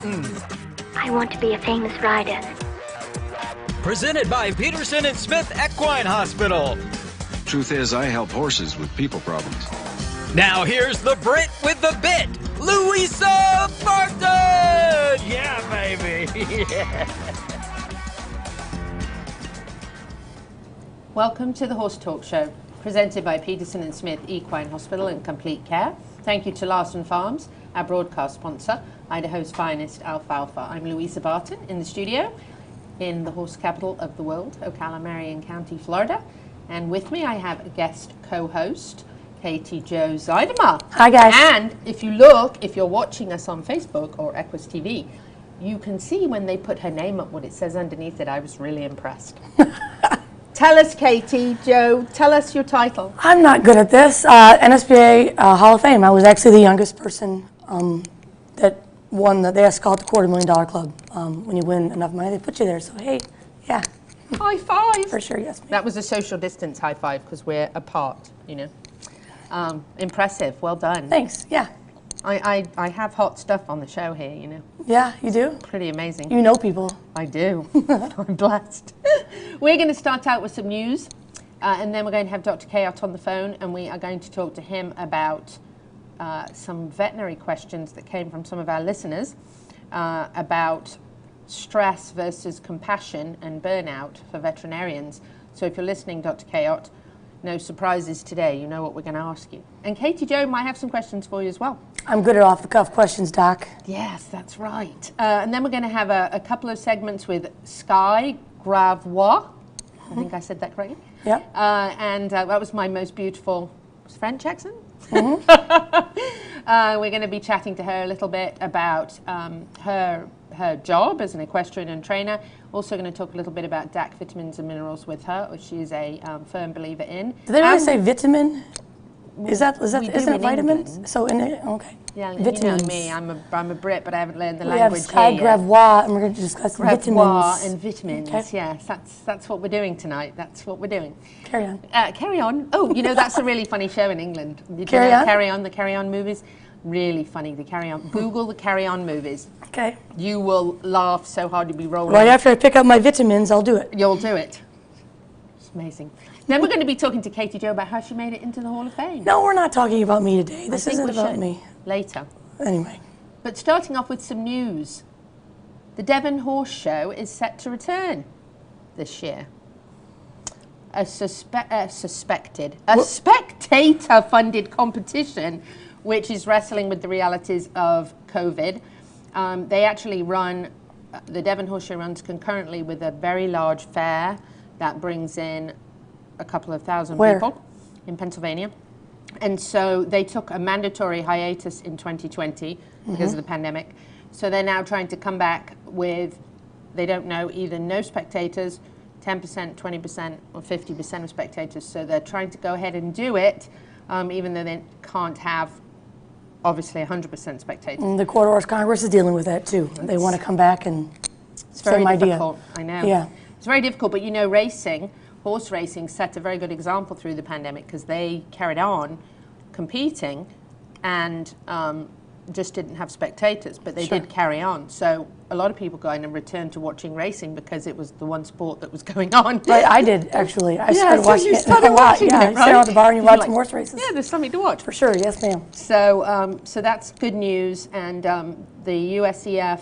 I want to be a famous rider. Presented by Peterson and Smith Equine Hospital. Truth is, I help horses with people problems. Now here's the Brit with the bit, Louisa Barton! Yeah, baby! Yeah. Welcome to the Horse Talk Show, presented by Peterson and Smith Equine Hospital and Complete Care. Thank you to Larson Farms, our broadcast sponsor, Idaho's finest alfalfa. I'm Louisa Barton in the studio in the horse capital of the world, Ocala, Marion County, Florida. And with me I have a guest co-host, Katie Jo Zuidema. Hi guys. And if you're watching us on Facebook or Equus TV, you can see when they put her name up what it says underneath it. I was really impressed. Tell us, Katie Jo, tell us your title. I'm not good at this. NSBA Hall of Fame. I was actually the youngest person that won they call it the $250,000 club. When you win enough money, they put you there. So hey, yeah. High five. For sure, yes. Ma'am. That was a social distance high five because we're apart, you know. Impressive, well done. Thanks, yeah. I have hot stuff on the show here, you know. Yeah, you do? Pretty amazing. You know people. I do. I'm blessed. We're going to start out with some news, and then we're going to have Dr. Cayot on the phone, and we are going to talk to him about some veterinary questions that came from some of our listeners about stress versus compassion and burnout for veterinarians. So if you're listening, Dr. Cayot, no surprises today. You know what we're going to ask you. And Katie Jo might have some questions for you as well. I'm good at off-the-cuff questions, Doc. Yes, that's right. And then we're going to have a couple of segments with Sky Gravois. I think I said that correctly. Yeah. And that was my most beautiful French accent. Mm-hmm. We're going to be chatting to her a little bit about her job as an equestrian and trainer. Also going to talk a little bit about DAC vitamins and minerals with her, which she is a firm believer in. Do they really say vitamin? Isn't it vitamins? England. So in it, okay. Yeah, vitamins. You know me, I'm a Brit, but I haven't learned the We language have Sky here. Gravois, and we're going to discuss Gravois vitamins. and vitamins, Okay. yes. That's what we're doing tonight. That's what we're doing. Carry on. Carry On. Oh, you know, that's a really funny show in England. Did Carry you know On? Carry On, the Carry On movies? Really funny, the Carry On. Google the Carry On movies. Okay. You will laugh so hard you'll be rolling. Right after I pick up my vitamins, I'll do it. You'll do it. It's amazing. Then we're going to be talking to Katie Jo about how she made it into the Hall of Fame. No, we're not talking about me today. This I think isn't we about should. me. Later. Anyway. But starting off with some news. The Devon Horse Show is set to return this year. A spectator-funded competition which is wrestling with the realities of COVID. They actually run, the Devon Horse Show runs concurrently with a very large fair that brings in a couple of thousand people in Pennsylvania. And so they took a mandatory hiatus in 2020 because of the pandemic. So they're now trying to come back with, they don't know, either no spectators, 10%, 20%, or 50% of spectators. So they're trying to go ahead and do it, even though they can't have, obviously, 100% spectators. And the Quarter Horse Congress is dealing with that too. They want to come back and it's very same difficult. idea. I know. Yeah. It's very difficult, but you know, horse racing set a very good example through the pandemic because they carried on competing and just didn't have spectators, but they did carry on. So a lot of people going and returned to watching racing because it was the one sport that was going on. Right, I did actually. I started so watching you it. started watching yeah, it, you sit right? out the bar and you You're watch like, some horse races. Yeah, there's something to watch. For sure, yes ma'am. So so that's good news, and the USEF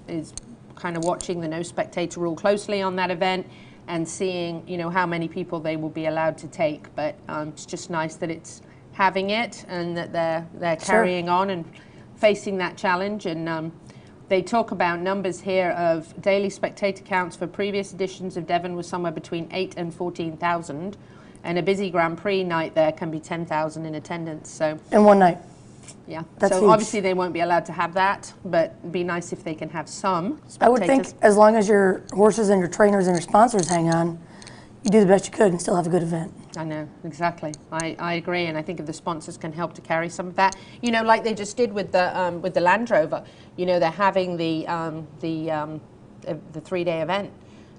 is kind of watching the no spectator rule closely on that event and seeing, you know, how many people they will be allowed to take. But it's just nice that it's having it and that they're carrying on and facing that challenge. And they talk about numbers here of daily spectator counts for previous editions of Devon was somewhere between 8 and 14,000, and a busy Grand Prix night there can be 10,000 in attendance. So In one night. yeah, That's so huge. obviously they won't be allowed to have that, but it'd be nice if they can have some spectators. I would think as long as your horses and your trainers and your sponsors hang on, you do the best you could and still have a good event. I know, exactly. I agree, and I think if the sponsors can help to carry some of that, you know, like they just did with the Land Rover. You know, they're having the 3-day event,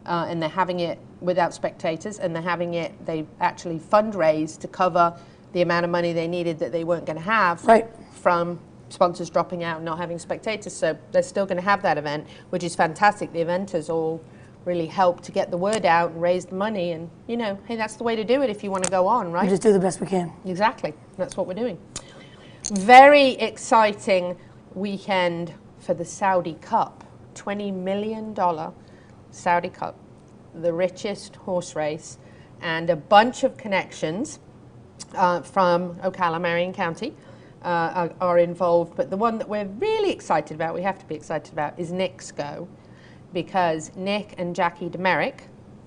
and they're having it without spectators, and they actually fundraised to cover the amount of money they needed that they weren't going to have Right. from sponsors dropping out and not having spectators. So they're still going to have that event, which is fantastic. The eventers all really help to get the word out and raise the money. And, you know, hey, that's the way to do it if you want to go on, right? We just do the best we can. Exactly. That's what we're doing. Very exciting weekend for the Saudi Cup. $20 million Saudi Cup, the richest horse race, and a bunch of connections from Ocala, Marion County, are involved. But the one that we're really excited about, we have to be excited about, is Nick's Go, because Nick and Jackie Demerick,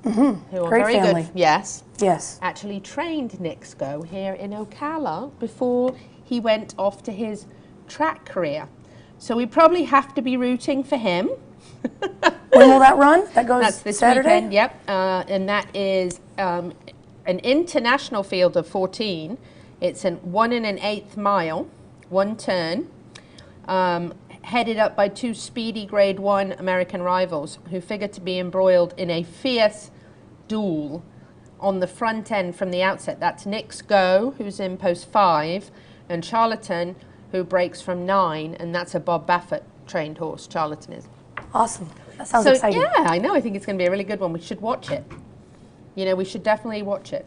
who are Great very family. good, yes, Actually trained Nick's Go here in Ocala before he went off to his track career. So we probably have to be rooting for him. When will that run? That goes That's this Saturday? weekend, yep. And that is an international field of 14. It's a 1 1/8 mile, one turn, headed up by 2 speedy Grade 1 American rivals who figure to be embroiled in a fierce duel on the front end from the outset. That's Nick's Go, who's in post 5, and Charlatan, who breaks from 9, and that's a Bob Baffert trained horse, Charlatan is. Awesome. That sounds So, exciting. yeah, I know. I think it's going to be a really good one. We should watch it. You know, we should definitely watch it.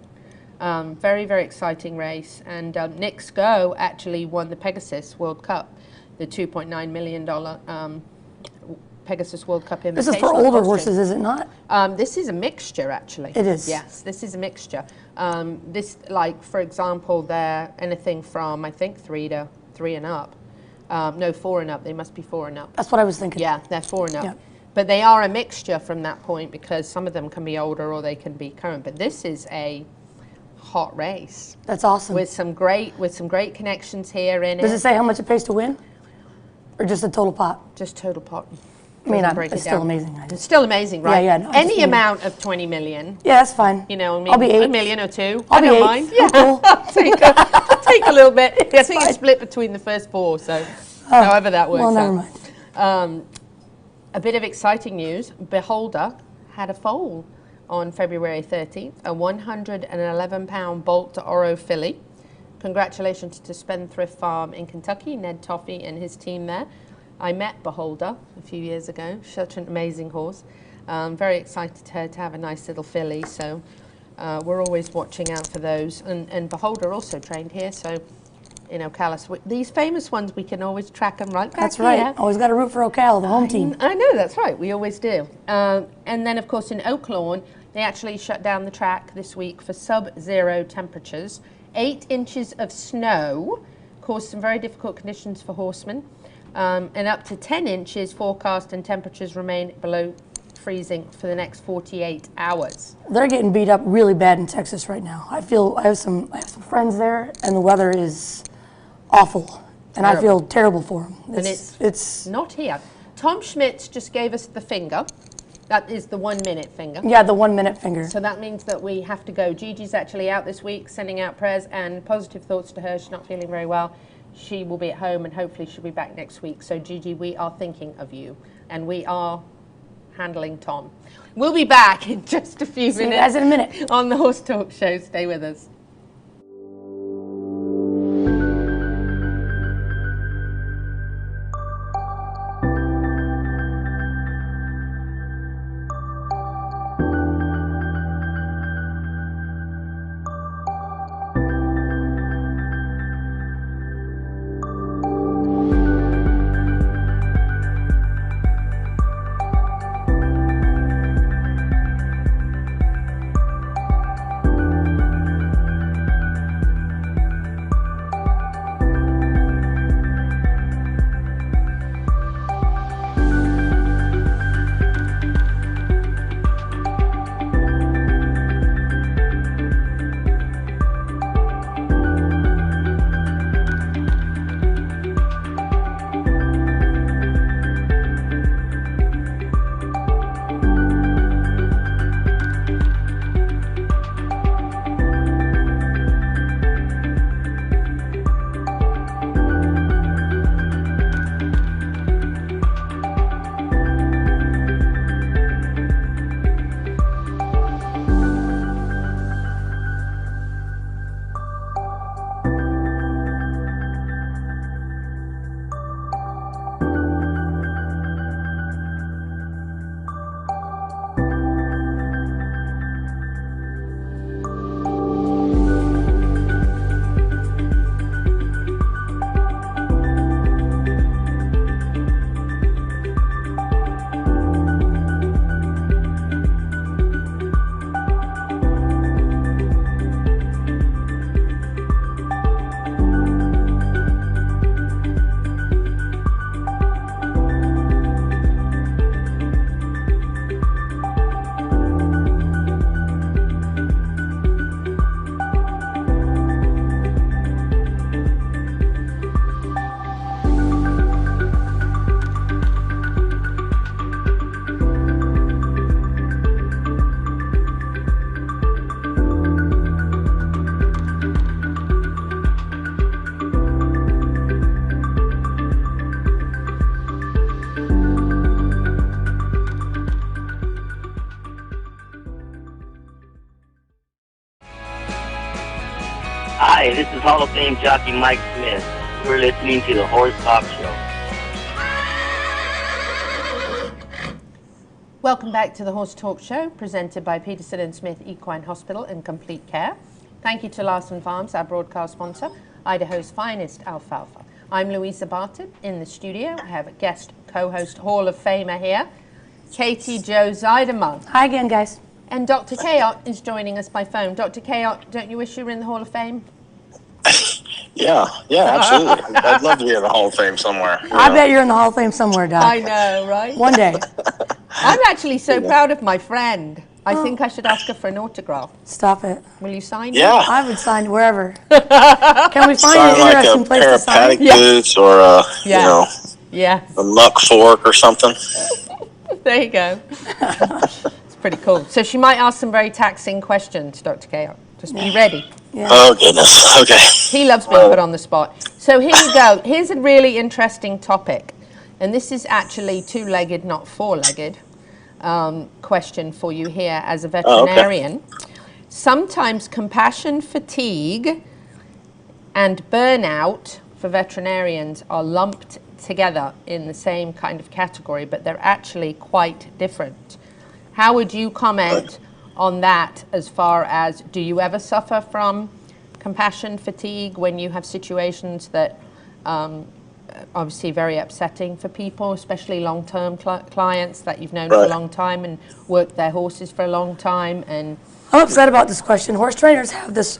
Very, very exciting race. And Nick's Go actually won the Pegasus World Cup, the $2.9 million Pegasus World Cup Invitational. This is for older horses, is it not? This is a mixture, actually. It is. Yes, this is a mixture. This, like, for example, they're anything from, I think, 3 and up. No, 4 and up. They must be 4 and up. That's what I was thinking. Yeah, they're 4 and up. Yeah. But they are a mixture from that point because some of them can be older or they can be current. But this is a hot race That's awesome. with some great connections here in Does it. it say how much it pays to win? Or just a total pot? Just total pot. I mean, Doesn't break it's it still down. amazing. It's still amazing, right? Yeah, no, I just Any mean- amount of 20 million. Yeah, that's fine. You know, I mean, I'll be 8. a million or 2. I'll I be don't 8. mind. Yeah, I'm cool. I'll take a little bit. Yeah, I think it's split between the first 4, so however that works Well, never out. mind. A bit of exciting news. Beholder had a foal on February 13th, a 111-pound Bolt de Oro filly. Congratulations to Spendthrift Farm in Kentucky, Ned Toffee and his team there. I met Beholder a few years ago. Such an amazing horse. Very excited to have a nice little filly, so we're always watching out for those. And Beholder also trained here, so in Ocala. So these famous ones, we can always track them right back That's right. here. Always got to root for Ocala, the home team. I know, that's right. We always do. And then, of course, in Oaklawn, they actually shut down the track this week for sub-zero temperatures. 8 inches of snow caused some very difficult conditions for horsemen. And up to 10 inches forecast and temperatures remain below freezing for the next 48 hours. They're getting beat up really bad in Texas right now. I have some friends there, and the weather is awful, and I feel terrible for them. And it's not here. Tom Schmitz just gave us the finger. That is the 1 minute finger. Yeah, the 1 minute finger. So that means that we have to go. Gigi's actually out this week, sending out prayers and positive thoughts to her. She's not feeling very well. She will be at home, and hopefully she'll be back next week. So Gigi, we are thinking of you, and we are handling Tom. We'll be back in just a few minutes. See you guys in a minute. On the Horse Talk Show. Stay with us. is Hall of Fame jockey Mike Smith. We're listening to the Horse Talk Show. Welcome back to the Horse Talk Show, presented by Peterson & Smith Equine Hospital and Complete Care. Thank you to Larson Farms, our broadcast sponsor, Idaho's finest alfalfa. I'm Louisa Barton in the studio. I have a guest co-host Hall of Famer here, Katie Jo Zuidema. Hi again, guys. And Dr. Cayot is joining us by phone. Dr. Cayot, don't you wish you were in the Hall of Fame? Yeah, absolutely. I'd love to be in the Hall of Fame somewhere. I bet you're in the Hall of Fame somewhere, Doc. I know, right? One day. I'm actually so proud of my friend. I think I should ask her for an autograph. Stop it. Will you sign Yeah. it? I would sign wherever. Can we find Sign an like interesting a place pair to of sign? paddock boots or Yeah, a muck fork or something. there you go. It's pretty cool. So she might ask some very taxing questions, Dr. Cayot. Just be ready. Yeah. Oh, goodness. Okay. He loves being put on the spot. So here you go. Here's a really interesting topic. And this is actually two-legged, not four-legged. Question for you here as a veterinarian. Sometimes compassion fatigue and burnout for veterinarians are lumped together in the same kind of category, but they're actually quite different. How would you comment on that, as far as, do you ever suffer from compassion fatigue when you have situations that obviously very upsetting for people, especially long-term clients that you've known for a long time and worked their horses for a long time? And I'm upset about this question. Horse trainers have this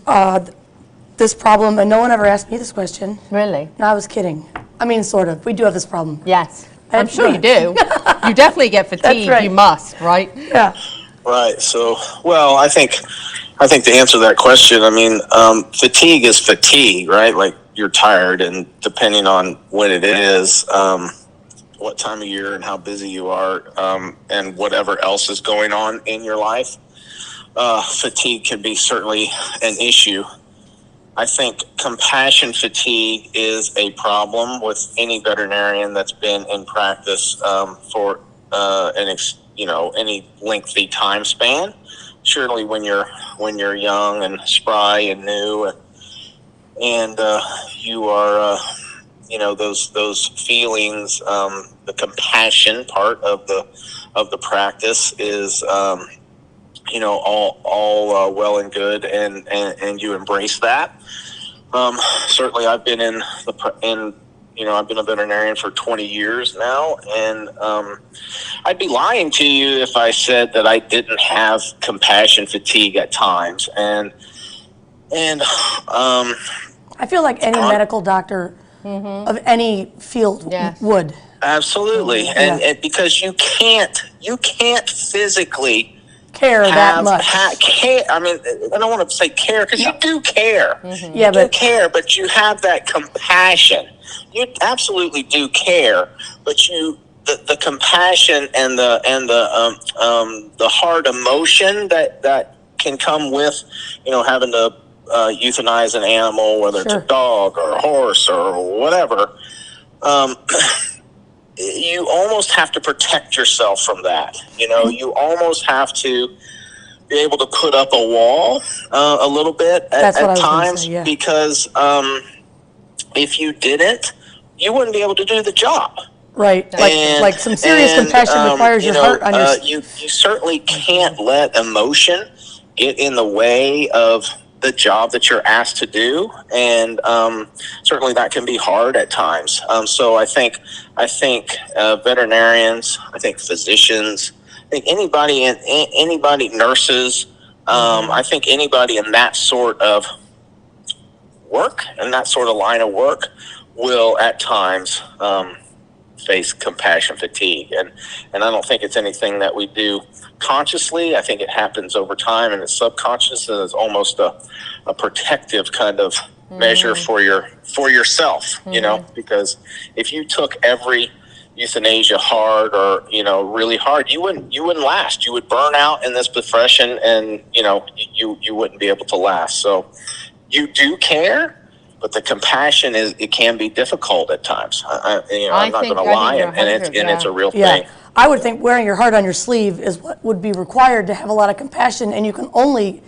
this problem, and no one ever asked me this question. really? No, I was kidding. I mean, sort of. We do have this problem. Yes. I'm That's sure you right. do. You definitely get fatigued. right. You must, right? Yeah. Right. So, well, I think to answer that question, I mean, fatigue is fatigue, right? Like, you're tired, and depending on when it is, what time of year and how busy you are, and whatever else is going on in your life, fatigue can be certainly an issue. I think compassion fatigue is a problem with any veterinarian that's been in practice for any lengthy time span. Surely when you're young and spry and new, and you are those feelings, the compassion part of the practice is all well and good, and you embrace that. Certainly, I've been I've been a veterinarian for 20 years now, and I'd be lying to you if I said that I didn't have compassion fatigue at times. And I feel like any medical doctor of any field would. Absolutely, and because you can't physically care that much. I mean, I don't want to say care, because you do care. Mm-hmm. You do care, but you have that compassion. You absolutely do care, but the compassion and the hard emotion that can come with having to euthanize an animal, whether it's a dog or a horse or whatever. You almost have to protect yourself from that. You almost have to be able to put up a wall a little bit at times, because if you didn't, you wouldn't be able to do the job. Right, like some serious compassion requires your heart on your... You certainly can't let emotion get in the way of the job that you're asked to do, and certainly that can be hard at times. So I think veterinarians, I think physicians, I think anybody, nurses, I think anybody in that sort of work and that sort of line of work will at times face compassion fatigue, and I don't think it's anything that we do consciously. I think it happens over time, and it's subconscious, and it's almost a protective kind of measure for yourself, because if you took every euthanasia hard or really hard, you wouldn't last. You would burn out in this profession, and you wouldn't be able to last. So you do care, but the compassion it can be difficult at times. I'm not going to lie, and it's a real thing. I would think wearing your heart on your sleeve is what would be required to have a lot of compassion, and you can only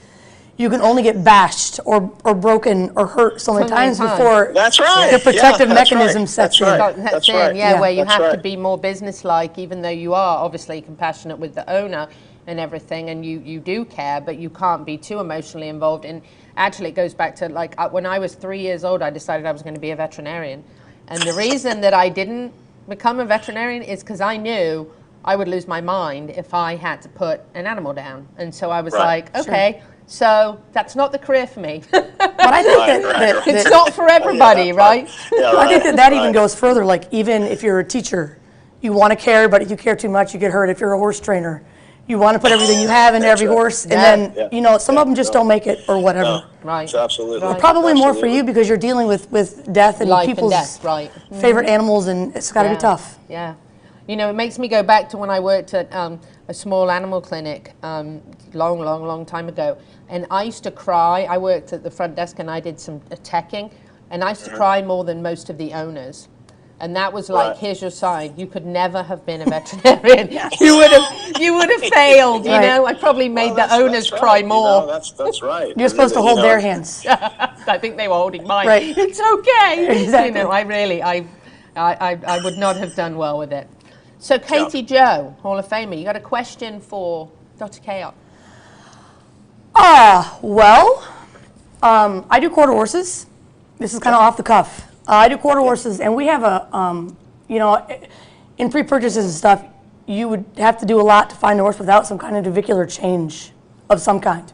you can only get bashed or broken or hurt so many times before That's right. the protective Yeah, that's mechanism right. sets in. That's right. Yeah, where you That's have right. to be more businesslike, even though you are obviously compassionate with the owner and everything, and you do care, but you can't be too emotionally involved. And actually, it goes back to like when I was 3 years old, I decided I was going to be a veterinarian, and the reason that I didn't become a veterinarian is because I knew I would lose my mind if I had to put an animal down, and so I was like, okay. So that's not the career for me. But I think that it's not for everybody, right? Yeah, I think that even goes further. Like even if you're a teacher, you want to care, but if you care too much, you get hurt. If you're a horse trainer, you want to put everything you have into every horse, and then you know some of them just don't make it or whatever. No, Right. it's absolutely. Right. Probably more for you because you're dealing with death and Life people's and death, right? favorite animals, and it's got to be tough. Yeah. You know, it makes me go back to when I worked at a small animal clinic long time ago. And I used to cry. I worked at the front desk and I did some teching. And I used to cry more than most of the owners. And that was like, here's your sign. You could never have been a veterinarian. You would have failed, you know. I probably made the owners cry more. You know, that's right. You're supposed to hold their hands. I think they were holding mine. Right. It's okay. Exactly. You know, I would not have done well with it. So Katie Joe, Hall of Famer, you got a question for Dr. Cayot? Well, I do quarter horses. This is kind of off the cuff. I do quarter horses, and we have a, you know, in pre-purchases and stuff, you would have to do a lot to find a horse without some kind of navicular change of some kind.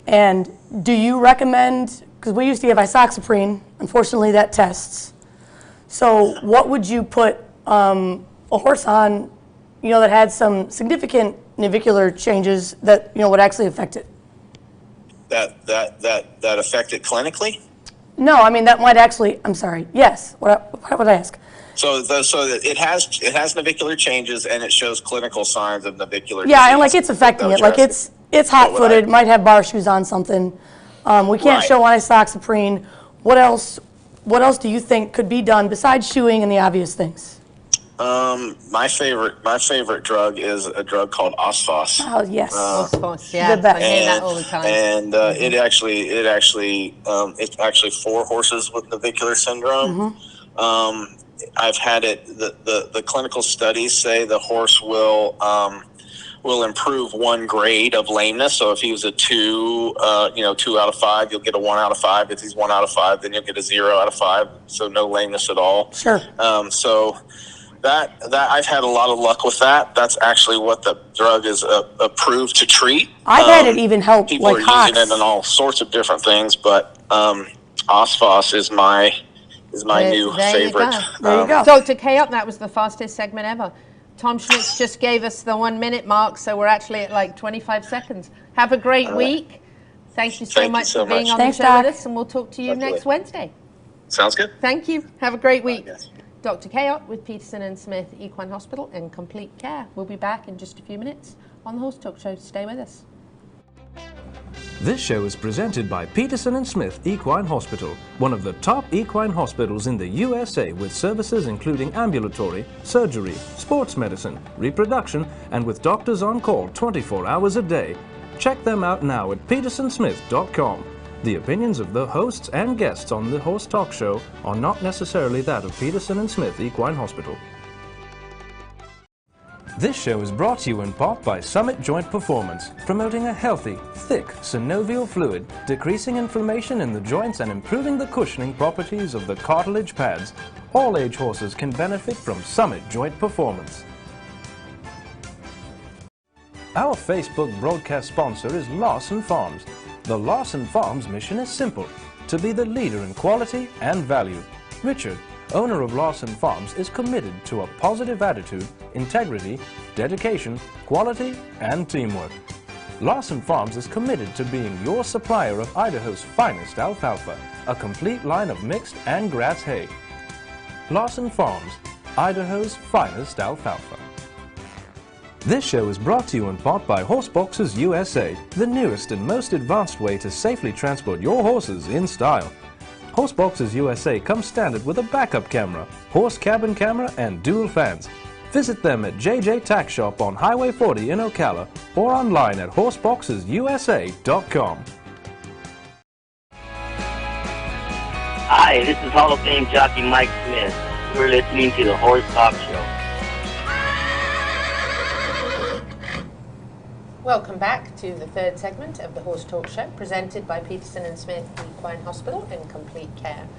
And do you recommend, because we used to give isoxaprine, unfortunately that tests. So what would you put a horse on, you know, that had some significant navicular changes that, you know, would actually affect it? That affect it clinically? No, I mean that might actually. I'm sorry. Yes. What would I ask? So it has navicular changes and it shows clinical signs of navicular. Yeah, disease. and like it's affecting it. Like it's What hot-footed. Might have bar shoes on something. We can't show isoxaprine. What else? What else do you think could be done besides shoeing and the obvious things? My favorite drug is a drug called Osphos. Oh yes. Yeah, The best. I hear that all the time. And it's actually for horses with navicular syndrome. I've had it. The clinical studies say the horse will improve 1 grade of lameness. So if he was a 2, 2 out of 5, you'll get a 1 out of 5. If he's 1 out of 5, then you'll get a 0 out of 5. So no lameness at all. Sure. So that I've had a lot of luck with that. That's actually what the drug is approved to treat. I've had it even help People like are using it in all sorts of different things, but Osphos is my new favorite. There you go. Dr. Cayot, that was the fastest segment ever. Tom Schmitz just gave us the 1 minute mark, so we're actually at like 25 seconds. Have a great week. Thank you so much for being on the show with us, and we'll talk to you next Wednesday. Sounds good. Thank you. Have a great week. Dr. Cayot with Peterson and Smith Equine Hospital and Complete Care. We'll be back in just a few minutes on the Horse Talk Show. Stay with us. This show is presented by Peterson and Smith Equine Hospital, one of the top equine hospitals in the USA with services including ambulatory, surgery, sports medicine, reproduction, and with doctors on call 24 hours a day. Check them out now at petersonsmith.com. The opinions of the hosts and guests on the Horse Talk Show are not necessarily that of Peterson and Smith Equine Hospital. This show is brought to you in part by Summit Joint Performance, promoting a healthy, thick synovial fluid, decreasing inflammation in the joints and improving the cushioning properties of the cartilage pads. All age horses can benefit from Summit Joint Performance. Our Facebook broadcast sponsor is Lawson Farms. The Lawson Farms mission is simple, to be the leader in quality and value. Richard, owner of Lawson Farms, is committed to a positive attitude, integrity, dedication, quality, and teamwork. Lawson Farms is committed to being your supplier of Idaho's finest alfalfa, a complete line of mixed and grass hay. Lawson Farms, Idaho's finest alfalfa. This show is brought to you in part by Horseboxes USA, the newest and most advanced way to safely transport your horses in style. Horseboxes USA comes standard with a backup camera, horse cabin camera, and dual fans. Visit them at JJ Tack Shop on Highway 40 in Ocala or online at horseboxesusa.com. Hi, this is Hall of Fame jockey Mike Smith. You're listening to the Horse Talk Show. Welcome back to the third segment of the Horse Talk Show, presented by Peterson and Smith Equine Hospital and Complete Care.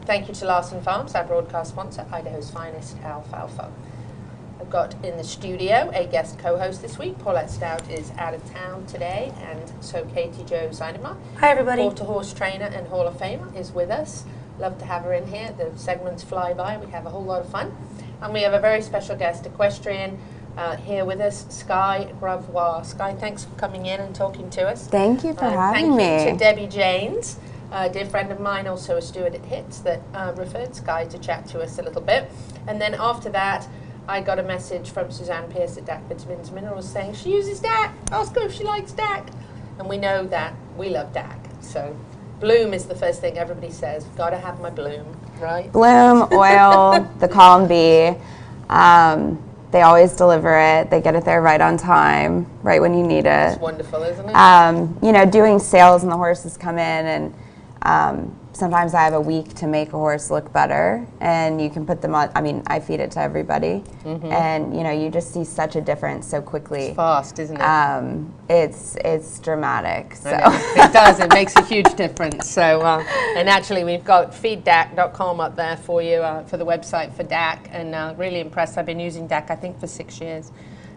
Thank you to Larson Farms, our broadcast sponsor, Idaho's finest alfalfa. I've got in the studio a guest co-host this week. Paulette Stout is out of town today, and so Katie Jo Zuidema, Hi, everybody. quarter horse trainer and Hall of Famer, is with us. Love to have her in here. The segments fly by. We have a whole lot of fun. And we have a very special guest, equestrian, here with us, Sky Gravois. Sky, thanks for coming in and talking to us. Thank you for having me. Thank you to Debbie Janes, a dear friend of mine, also a steward at HITS, that referred Sky to chat to us a little bit. And then after that, I got a message from Suzanne Pierce at DAC Vitamins Minerals saying she uses DAC. Ask her if she likes DAC. And we know that we love DAC. So Bloom is the first thing everybody says. Got to have my Bloom, right? Bloom, oil, the column B. They always deliver it. They get it there right on time, right when you need it. It's wonderful, isn't it? You know, doing sales and the horses come in, and sometimes I have a week to make a horse look better, and you can put them on. I mean, I feed it to everybody, and you know, you just see such a difference so quickly. It's fast, isn't it? It's dramatic. So it does. It makes a huge difference. So, and actually, we've got feeddac.com up there for you for the website for DAC, and really impressed. I've been using DAC, I think, for 6 years,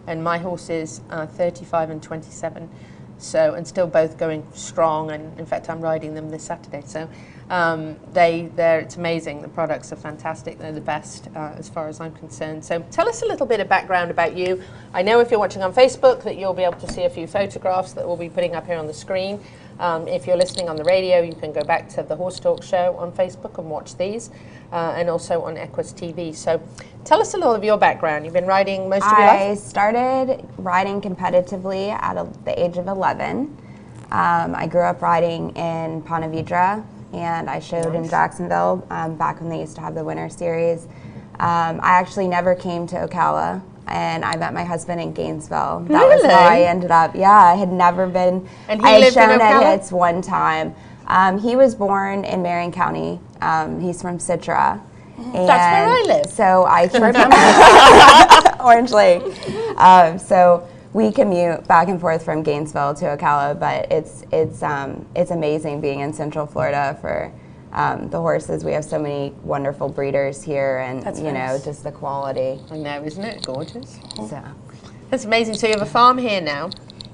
and my horses are 35 and 27. So, and still both going strong, and in fact I'm riding them this Saturday. So it's amazing. The products are fantastic. They're the best as far as I'm concerned. So tell us a little bit of background about you. I know if you're watching on Facebook that you'll be able to see a few photographs that we'll be putting up here on the screen. If you're listening on the radio, you can go back to the Horse Talk Show on Facebook and watch these, and also on Equus TV. So tell us a little of your background. You've been riding most of your life? I started riding competitively at the age of 11. I grew up riding in Ponte Vedra, and I showed in Jacksonville back when they used to have the Winter Series. I actually never came to Ocala, and I met my husband in Gainesville. That was how I ended up. Yeah, I had never been. And he I had lived shown in at Ocala? HITS one time. He was born in Marion County. He's from Citra. That's where I live. So I came from Orange Lake. So we commute back and forth from Gainesville to Ocala, but it's amazing being in Central Florida for the horses. We have so many wonderful breeders here, and you know, just the quality. I know, isn't it gorgeous? So That's amazing. So you have a farm here now?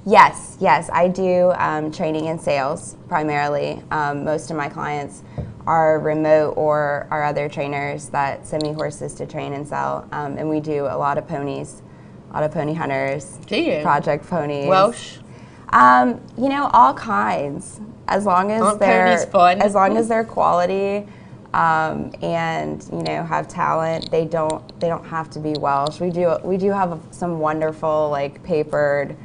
yes, I do training and sales primarily. Most of my clients are remote or are other trainers that send me horses to train and sell, and we do a lot of ponies. A lot of pony hunters. Do you? Project ponies. Welsh? You know, all kinds. As long as Aren't they're ponies fun? as long as they're quality, and you know, have talent. They don't have to be Welsh. We do have some wonderful, like, papered,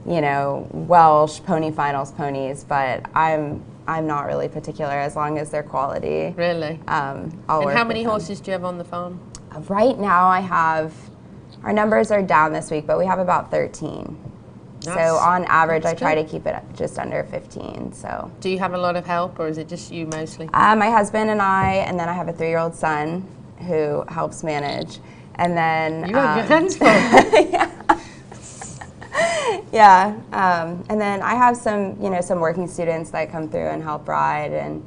you know, Welsh pony finals ponies, but I'm not really particular as long as they're quality. Really? I'll And work how many with them. horses do you have on the farm? Right now I have, our numbers are down this week, but we have about 13. So on average, I try to keep it just under 15. So. Do you have a lot of help, or is it just you mostly? My husband and then I have a 3-year-old son who helps manage, and then You have your hands full. yeah, and then I have some working students that come through and help ride, and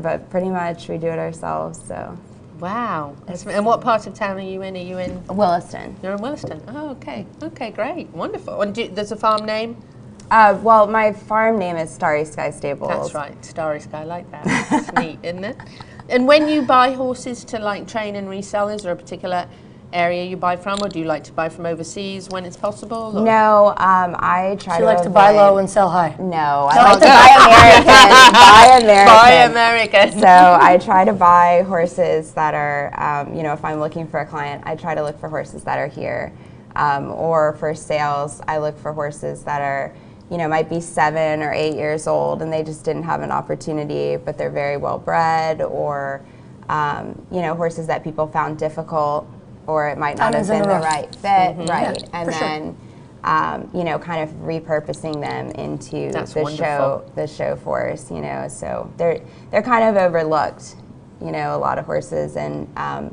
but pretty much we do it ourselves. So. Wow. And what part of town are you in? Are you in? Williston. You're in Williston. Oh, okay. Okay, great. Wonderful. And there's a farm name? Well, my farm name is Starry Sky Stables. That's right. Starry Sky, I like that. It's neat, isn't it? And when you buy horses to like train and resell, is there a particular area you buy from, or do you like to buy from overseas when it's possible? Or? No, I try She to likes to buy avoid- low and sell high. No, I like to buy American. Buy American. So I try to buy horses that are, if I'm looking for a client, I try to look for horses that are here. Or for sales, I look for horses that are, might be 7 or 8 years old and they just didn't have an opportunity, but they're very well bred, or, horses that people found difficult, or it might not have been the right fit, right? And then, you know, kind of repurposing them into the show force, you know. So they're kind of overlooked, you know, a lot of horses. And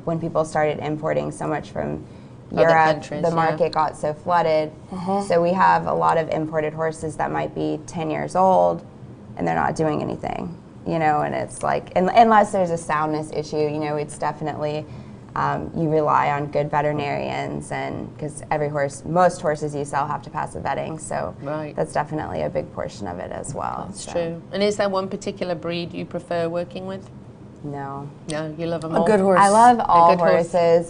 when people started importing so much from Europe, the market got so flooded. So we have a lot of imported horses that might be 10 years old and they're not doing anything, you know, and it's like, unless there's a soundness issue, you know, it's definitely, you rely on good veterinarians, and because most horses you sell have to pass a vetting, so that's definitely a big portion of it as well. That's true. And is there one particular breed you prefer working with? No. No, you love them all? A good horse. I love all horses.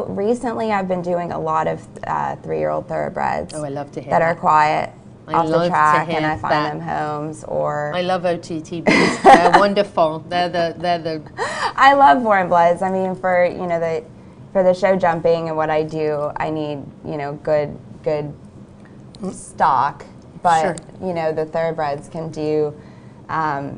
Recently I've been doing a lot of 3-year-old thoroughbreds. Oh, I love to hear that. Are quiet off the track, and I find that. them homes, or... I love OTTBs. They're wonderful. They're the... I love warm bloods. I mean, for, you know, for the show jumping and what I do, I need, you know, good stock, but, you know, the thoroughbreds can do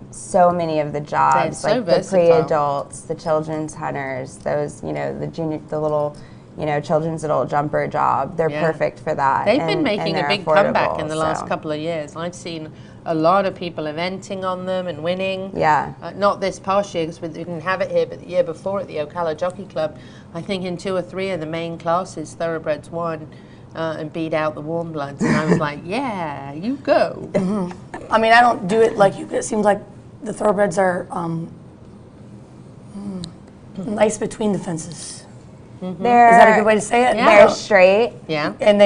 so many of the jobs, like the pre-adults, the children's hunters, those, you know, the little, you know, children's adult jumper job. They're perfect for that. They've been making a big comeback in the last couple of years. I've seen a lot of people eventing on them and winning. Yeah. Not this past year because we didn't have it here, but the year before at the Ocala Jockey Club, I think in 2 or 3 of the main classes, thoroughbreds won and beat out the warm bloods. And I was like, yeah, you go. I mean, I don't do it like you. It seems like the thoroughbreds are nice between the fences. Is that a good way to say it? Yeah. They're straight. Yeah. And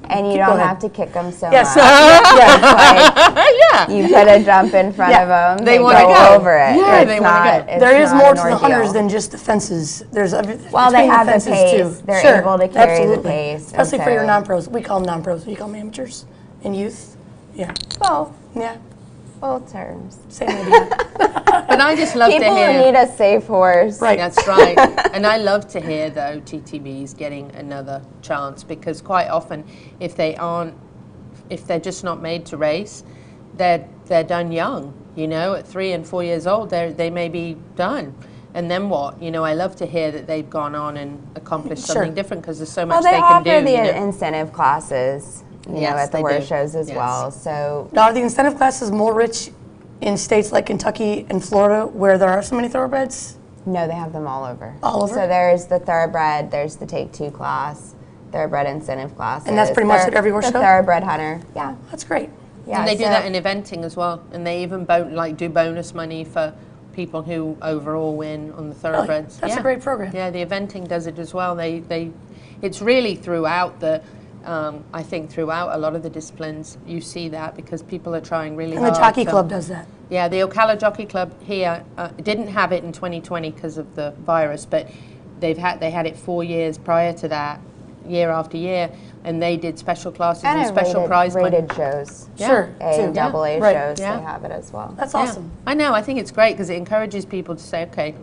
and you don't have to kick them so much. Yeah. You put a jump in front of them. They want to go over it. Yeah, they want to go. There is more to the hunters than just the fences. There's well, they have the pace. Too. They're able to carry the pace. Especially for your non-pros. We call them non-pros. We call them amateurs and youth. Yeah. Both. Yeah. Both terms. Same idea. But I just love to hear. People need a safe horse. Right. That's right. And I love to hear, though, TTBs getting another chance, because quite often, if they're just not made to race, they're done young. You know, at 3 and 4 years old, they may be done. And then what? You know, I love to hear that they've gone on and accomplished something different, because there's so much they can do. Well, they offer the incentive classes, you know, at the horse shows as well. So now, are the incentive classes more rich in states like Kentucky and Florida, where there are so many thoroughbreds? No, they have them all over. All over? So there's the thoroughbred, there's the Take 2 class, thoroughbred incentive classes. And that's pretty much at every horse show? The thoroughbred hunter. Yeah. That's great. Yeah, and they do that in eventing as well. And they even do bonus money for people who overall win on the thoroughbreds. Really? That's a great program. Yeah, the eventing does it as well. It's really throughout I think throughout a lot of the disciplines, you see that, because people are trying really hard. And the Jockey Club does that. Yeah, the Ocala Jockey Club here didn't have it in 2020 because of the virus, but they had it 4 years prior to that, year after year, and they did special classes and special prize money. Rated shows. Yeah. Sure. A and AA shows, Yeah. they have it as well. That's awesome. I know, I think it's great because it encourages people to say, okay,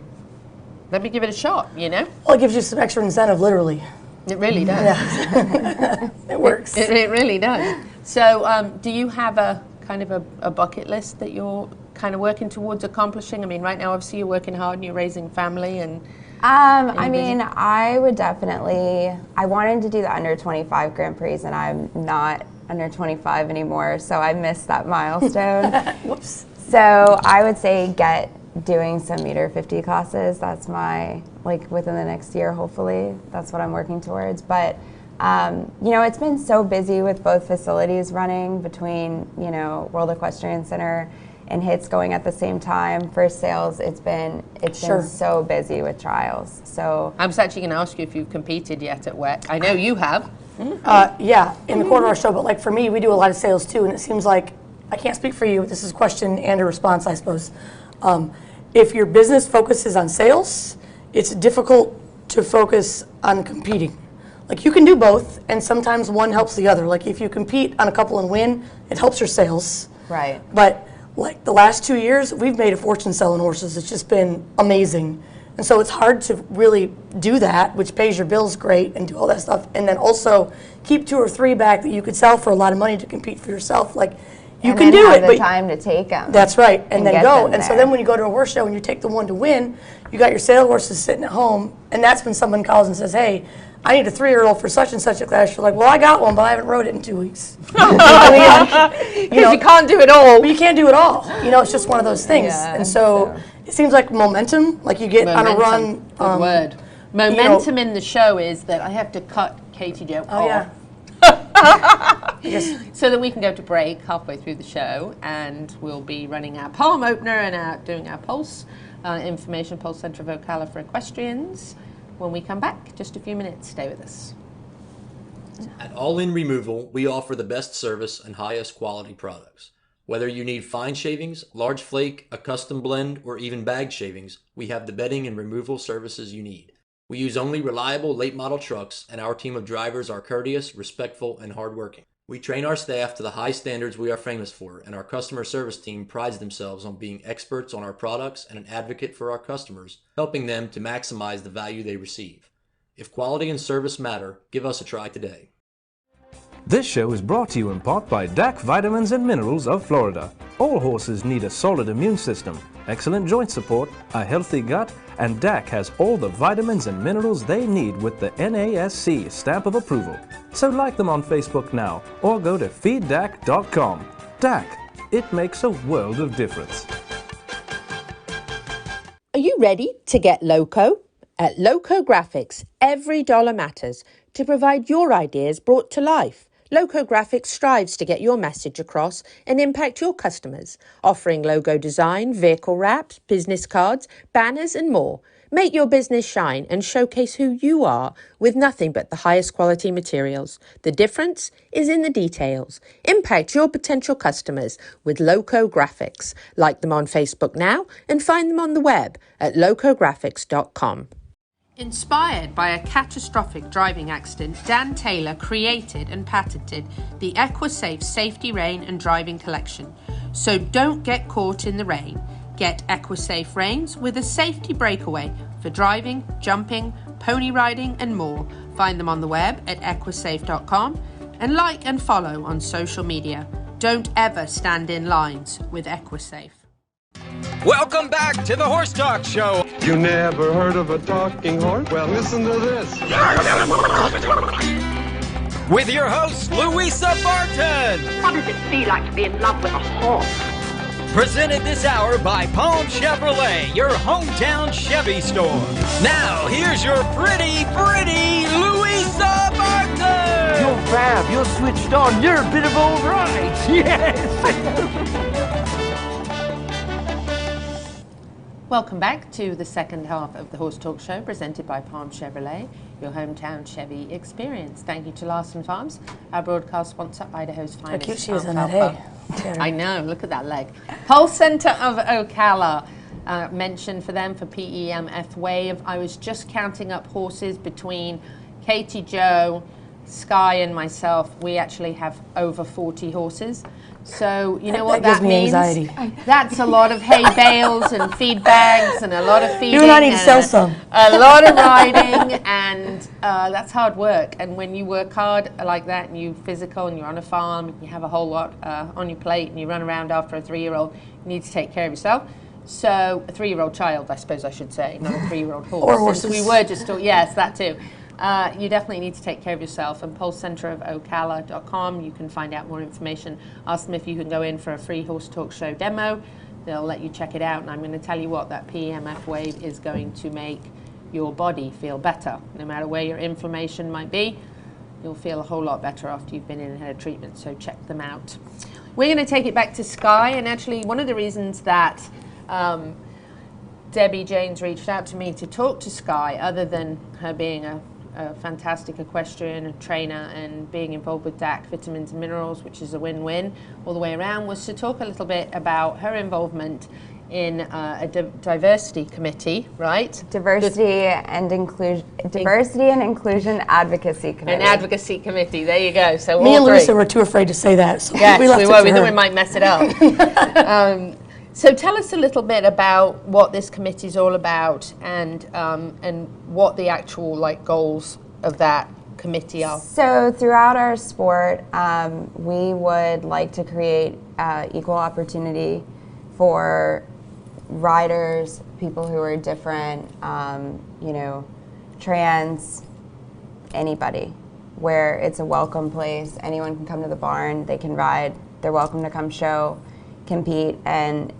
let me give it a shot, you know? Well, it gives you some extra incentive, literally. It really does. Yeah. It works. It really does. So do you have a kind of a bucket list that you're kind of working towards accomplishing? I mean, right now, obviously, you're working hard and you're raising family and... I mean, I would definitely... I wanted to do the under 25 Grand Prix, and I'm not under 25 anymore, so I missed that milestone. Whoops. So I would say doing some meter 50 classes. That's my, within the next year, hopefully. That's what I'm working towards. But, you know, it's been so busy with both facilities running between, you know, World Equestrian Center and HITS going at the same time. For sales, it's been so busy with trials. So I was actually going to ask you if you've competed yet at WEC. I know you have. Yeah, in the quarter hour show, but for me, we do a lot of sales too, and it seems like, I can't speak for you, this is a question and a response, I suppose. If your business focuses on sales, it's difficult to focus on competing. You can do both, and sometimes one helps the other. If you compete on a couple and win, it helps your sales. Right. But the last 2 years, we've made a fortune selling horses. It's just been amazing. And so it's hard to really do that, which pays your bills great, and do all that stuff, and then also keep 2 or 3 back that you could sell for a lot of money to compete for yourself. You and can then do have it, the but time to take them. that's right, and then get go. them And so there. then when you go to a horse show and you take the one to win, you got your sale horses sitting at home, and that's when someone calls and says, hey, I need a 3-year-old for such and such a class. You're like, well, I got one, but I haven't rode it in 2 weeks. Because you can't do it all. But you can't do it all. It's just one of those things. Yeah, and so it seems like momentum, like you get on a run. Good word. Momentum in the show is that I have to cut Katie Jo off. Yeah. So that we can go to break halfway through the show, and we'll be running our palm opener and doing our pulse information, Pulse Center of Ocala for equestrians. When we come back, just a few minutes, stay with us. At All In Removal, we offer the best service and highest quality products. Whether you need fine shavings, large flake, a custom blend, or even bag shavings, we have the bedding and removal services you need. We use only reliable late model trucks, and our team of drivers are courteous, respectful, and hardworking. We train our staff to the high standards we are famous for, and our customer service team prides themselves on being experts on our products and an advocate for our customers, helping them to maximize the value they receive. If quality and service matter, give us a try today. This show is brought to you in part by DAC Vitamins and Minerals of Florida. All horses need a solid immune system, excellent joint support, a healthy gut, and DAC has all the vitamins and minerals they need with the NASC stamp of approval. So like them on Facebook now, or go to feeddac.com. DAC, it makes a world of difference. Are you ready to get loco? At Loco Graphics, every dollar matters to provide your ideas brought to life. Loco Graphics strives to get your message across and impact your customers, offering logo design, vehicle wraps, business cards, banners and more. Make your business shine and showcase who you are with nothing but the highest quality materials. The difference is in the details. Impact your potential customers with Loco Graphics. Like them on Facebook now and find them on the web at locographics.com. Inspired by a catastrophic driving accident, Dan Taylor created and patented the EquiSafe Safety Rain and Driving Collection. So don't get caught in the rain. Get EquiSafe Rains with a safety breakaway for driving, jumping, pony riding and more. Find them on the web at equisafe.com and like and follow on social media. Don't ever stand in lines with EquiSafe. Welcome back to the Horse Talk Show. You never heard of a talking horse? Well, listen to this. With your host, Louisa Barton. What does it feel like to be in love with a horse? Presented this hour by Palm Chevrolet, your hometown Chevy store. Now, here's your pretty Louisa Barton. You're fab, you're switched on, you're a bit of all right. Yes. Welcome back to the second half of the Horse Talk Show, presented by Palm Chevrolet, your hometown Chevy experience. Thank you to Larson Farms, our broadcast sponsor, Idaho's finest. How cute she is in alfalfa. that hay. I know, look at that leg. Pulse Center of Ocala, mentioned for them for PEMF Wave. I was just counting up horses between Katie Jo, Sky and myself. We actually have over 40 horses. So you know what that means? Gives me anxiety. That's a lot of hay bales and feed bags and a lot of feeding. You and I need to sell some. A lot of riding, and that's hard work. And when you work hard like that, and you're physical, and you're on a farm, and you have a whole lot on your plate, and you run around after a 3-year-old, you need to take care of yourself. So a 3-year-old child, I suppose I should say, not a 3-year-old horse. Or horses. Since we were just, yes, that too. You definitely need to take care of yourself. And pulsecenterofocala.com, you can find out more information. Ask them if you can go in for a free Horse Talk Show demo. They'll let you check it out. And I'm going to tell you what, that PEMF wave is going to make your body feel better. No matter where your inflammation might be, you'll feel a whole lot better after you've been in and had a treatment. So check them out. We're going to take it back to Sky. And actually, one of the reasons that Debbie Janes reached out to me to talk to Sky, other than her being a fantastic equestrian, a trainer, and being involved with DAC Vitamins and Minerals, which is a win-win all the way around, was to talk a little bit about her involvement in a diversity committee, right? Diversity and Inclusion Advocacy Committee. An advocacy committee, there you go. So Me and Lisa were too afraid to say that, so yes, we left it were. to We her. thought we might mess it up. So tell us a little bit about what this committee is all about, and what the actual goals of that committee are? So throughout our sport, we would like to create equal opportunity for riders, people who are different, trans, anybody, where it's a welcome place. Anyone can come to the barn, they can ride, they're welcome to come show, compete, and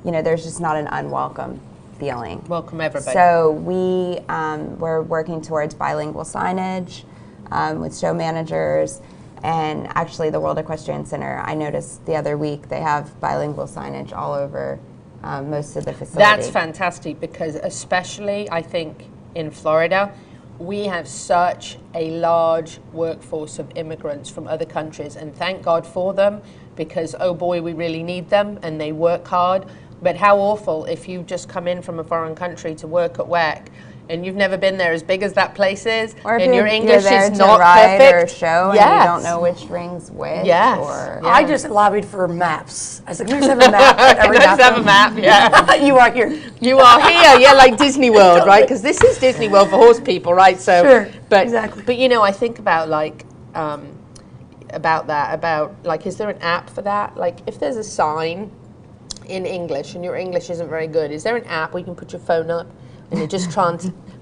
there's just not an unwelcome feeling. Welcome everybody. So we're working towards bilingual signage with show managers, and actually the World Equestrian Center, I noticed the other week, they have bilingual signage all over most of the facility. That's fantastic, because especially I think in Florida, we have such a large workforce of immigrants from other countries, and thank God for them, because oh boy, we really need them, and they work hard. But how awful if you just come in from a foreign country to work at WEC and you've never been there, as big as that place is, or if and your English you're there is to not ride perfect. Or show, yes. and you don't know which rings which. Yes. Or, I just lobbied for maps. I said, can we just have a map? Let's have a map, yeah. You are here. You are here, yeah, like Disney World, right? Because this is Disney World for horse people, right? So, sure, but, exactly. But I think about like, is there an app for that? Like, if there's a sign in English and your English isn't very good, is there an app where you can put your phone up and it just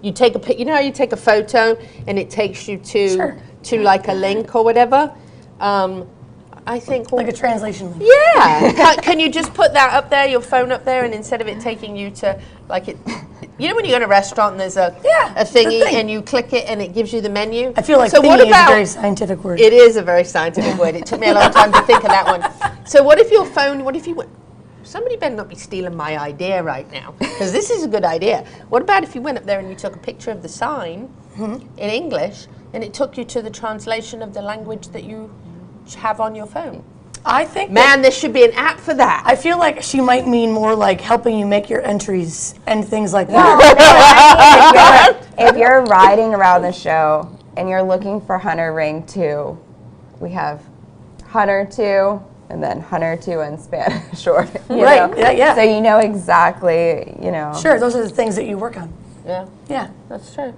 you take a pic, how you take a photo and it takes you to like a link or whatever? I think like a translation link. Yeah. can you just put that up there, your phone up there, and instead of it taking you to like it, when you go to a restaurant and there's a thingy and you click it and it gives you the menu. I feel like so thingy is a very scientific word. It is a very scientific word. It took me a long time to think of that one. So what if somebody better not be stealing my idea right now, because this is a good idea. What about if you went up there and you took a picture of the sign in English and it took you to the translation of the language that you have on your phone? I think there should be an app for that. I feel like she might mean more like helping you make your entries and things like that. If you're riding around the show and you're looking for Hunter Ring 2, we have Hunter 2 and then Hunter 2 in Spanish. Right, yeah. So you know exactly, Sure, those are the things that you work on. Yeah. Yeah. That's true.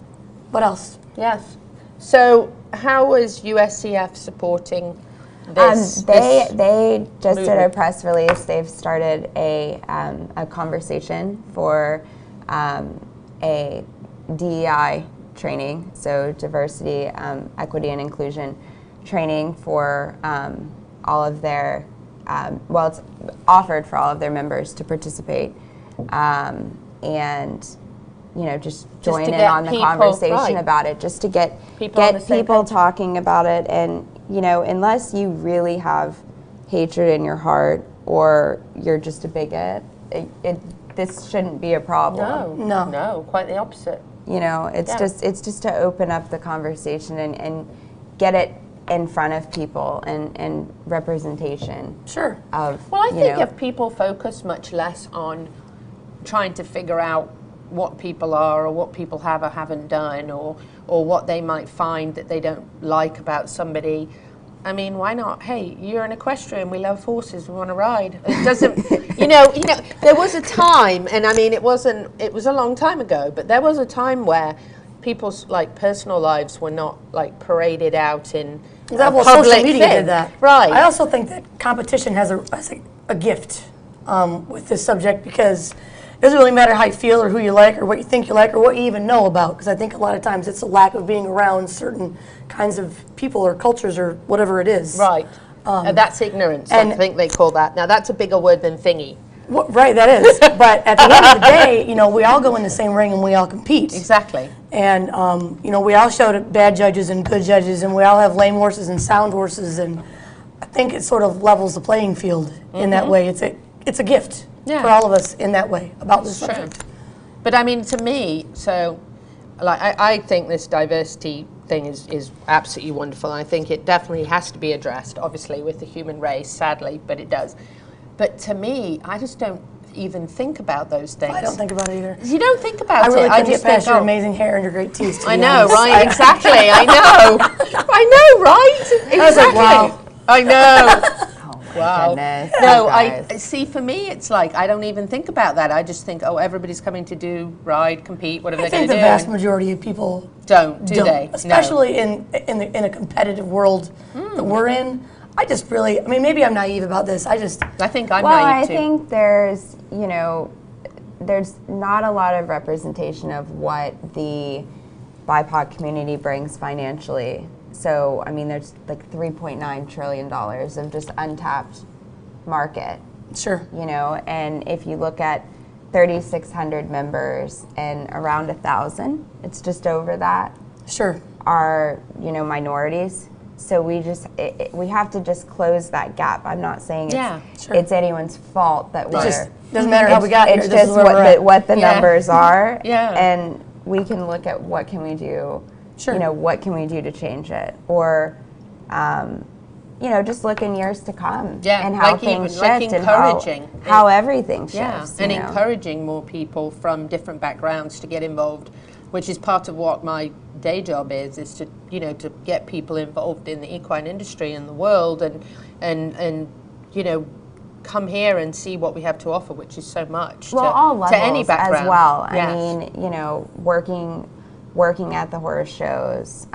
What else? Yes. So how is USCF supporting this? They just did a movement? press release. They've started a conversation for a DEI training, so diversity, equity, and inclusion training for all of their, it's offered for all of their members to participate, and just join in on the conversation about it, just to get people talking about it. And unless you really have hatred in your heart or you're just a bigot, this shouldn't be a problem. No, quite the opposite. It's just to open up the conversation and get it in front of people and representation. Sure. Well, I think if people focus much less on trying to figure out what people are or what people have or haven't done or what they might find that they don't like about somebody, I mean, why not? Hey, you're an equestrian, we love horses, we want to ride. It doesn't, there was a time, and I mean, it was a long time ago, but there was a time where people's personal lives were not paraded out in public social media thing. did that. Right. I also think that competition has a gift with this subject, because it doesn't really matter how you feel or who you like or what you think you like or what you even know about, because I think a lot of times it's a lack of being around certain kinds of people or cultures or whatever it is. Right. That's ignorance, I think they call that. Now that's a bigger word than thingy. Right, that is. But at the end of the day, we all go in the same ring and we all compete. Exactly. And, we all show bad judges and good judges, and we all have lame horses and sound horses, and I think it sort of levels the playing field in that way. It's a gift for all of us in that way about this subject. But I mean, to me, I think this diversity thing is absolutely wonderful. I think it definitely has to be addressed, obviously, with the human race, sadly, but it does. But to me, I just don't even think about those things. I don't think about it either. You don't think about it. I really I can't just get past think, your amazing hair and your great teeth. I know, right? Exactly. I know. I know, right? Exactly. I was like, wow. I know. Wow. Goodness, No, you I guys. see. For me, it's like I don't even think about that. I just think, oh, everybody's coming to do, ride, compete. What are I they going think to the do? vast And majority of people don't, do they? No. Especially in a competitive world that we're in. I just really, I mean, maybe I'm naive about this. I think I'm Well, naive I too. think there's, you know, there's not a lot of representation of what the BIPOC community brings financially. So, I mean, there's like $3.9 trillion of just untapped market. Sure. You know, and if you look at 3,600 members and around 1,000, it's just over that. Sure. Are, you know, minorities. So we just, we have to just close that gap. I'm not saying it's anyone's fault that we're. Just doesn't matter how we got here. It's This just is where we're at. what the numbers are. Yeah. And we can look at what can we do. Sure. You know, what can we do to change it, or, you know, just look in years to come. Yeah, and how like things even, like shift and encouraging. how everything shifts. Yeah, and encouraging more people from different backgrounds to get involved, which is part of what my day job is to, you know, to get people involved in the equine industry and the world, and you know, come here and see what we have to offer, which is so much. Well, to, all levels to any background as well. Yes. I mean, you know, working at the horse shows,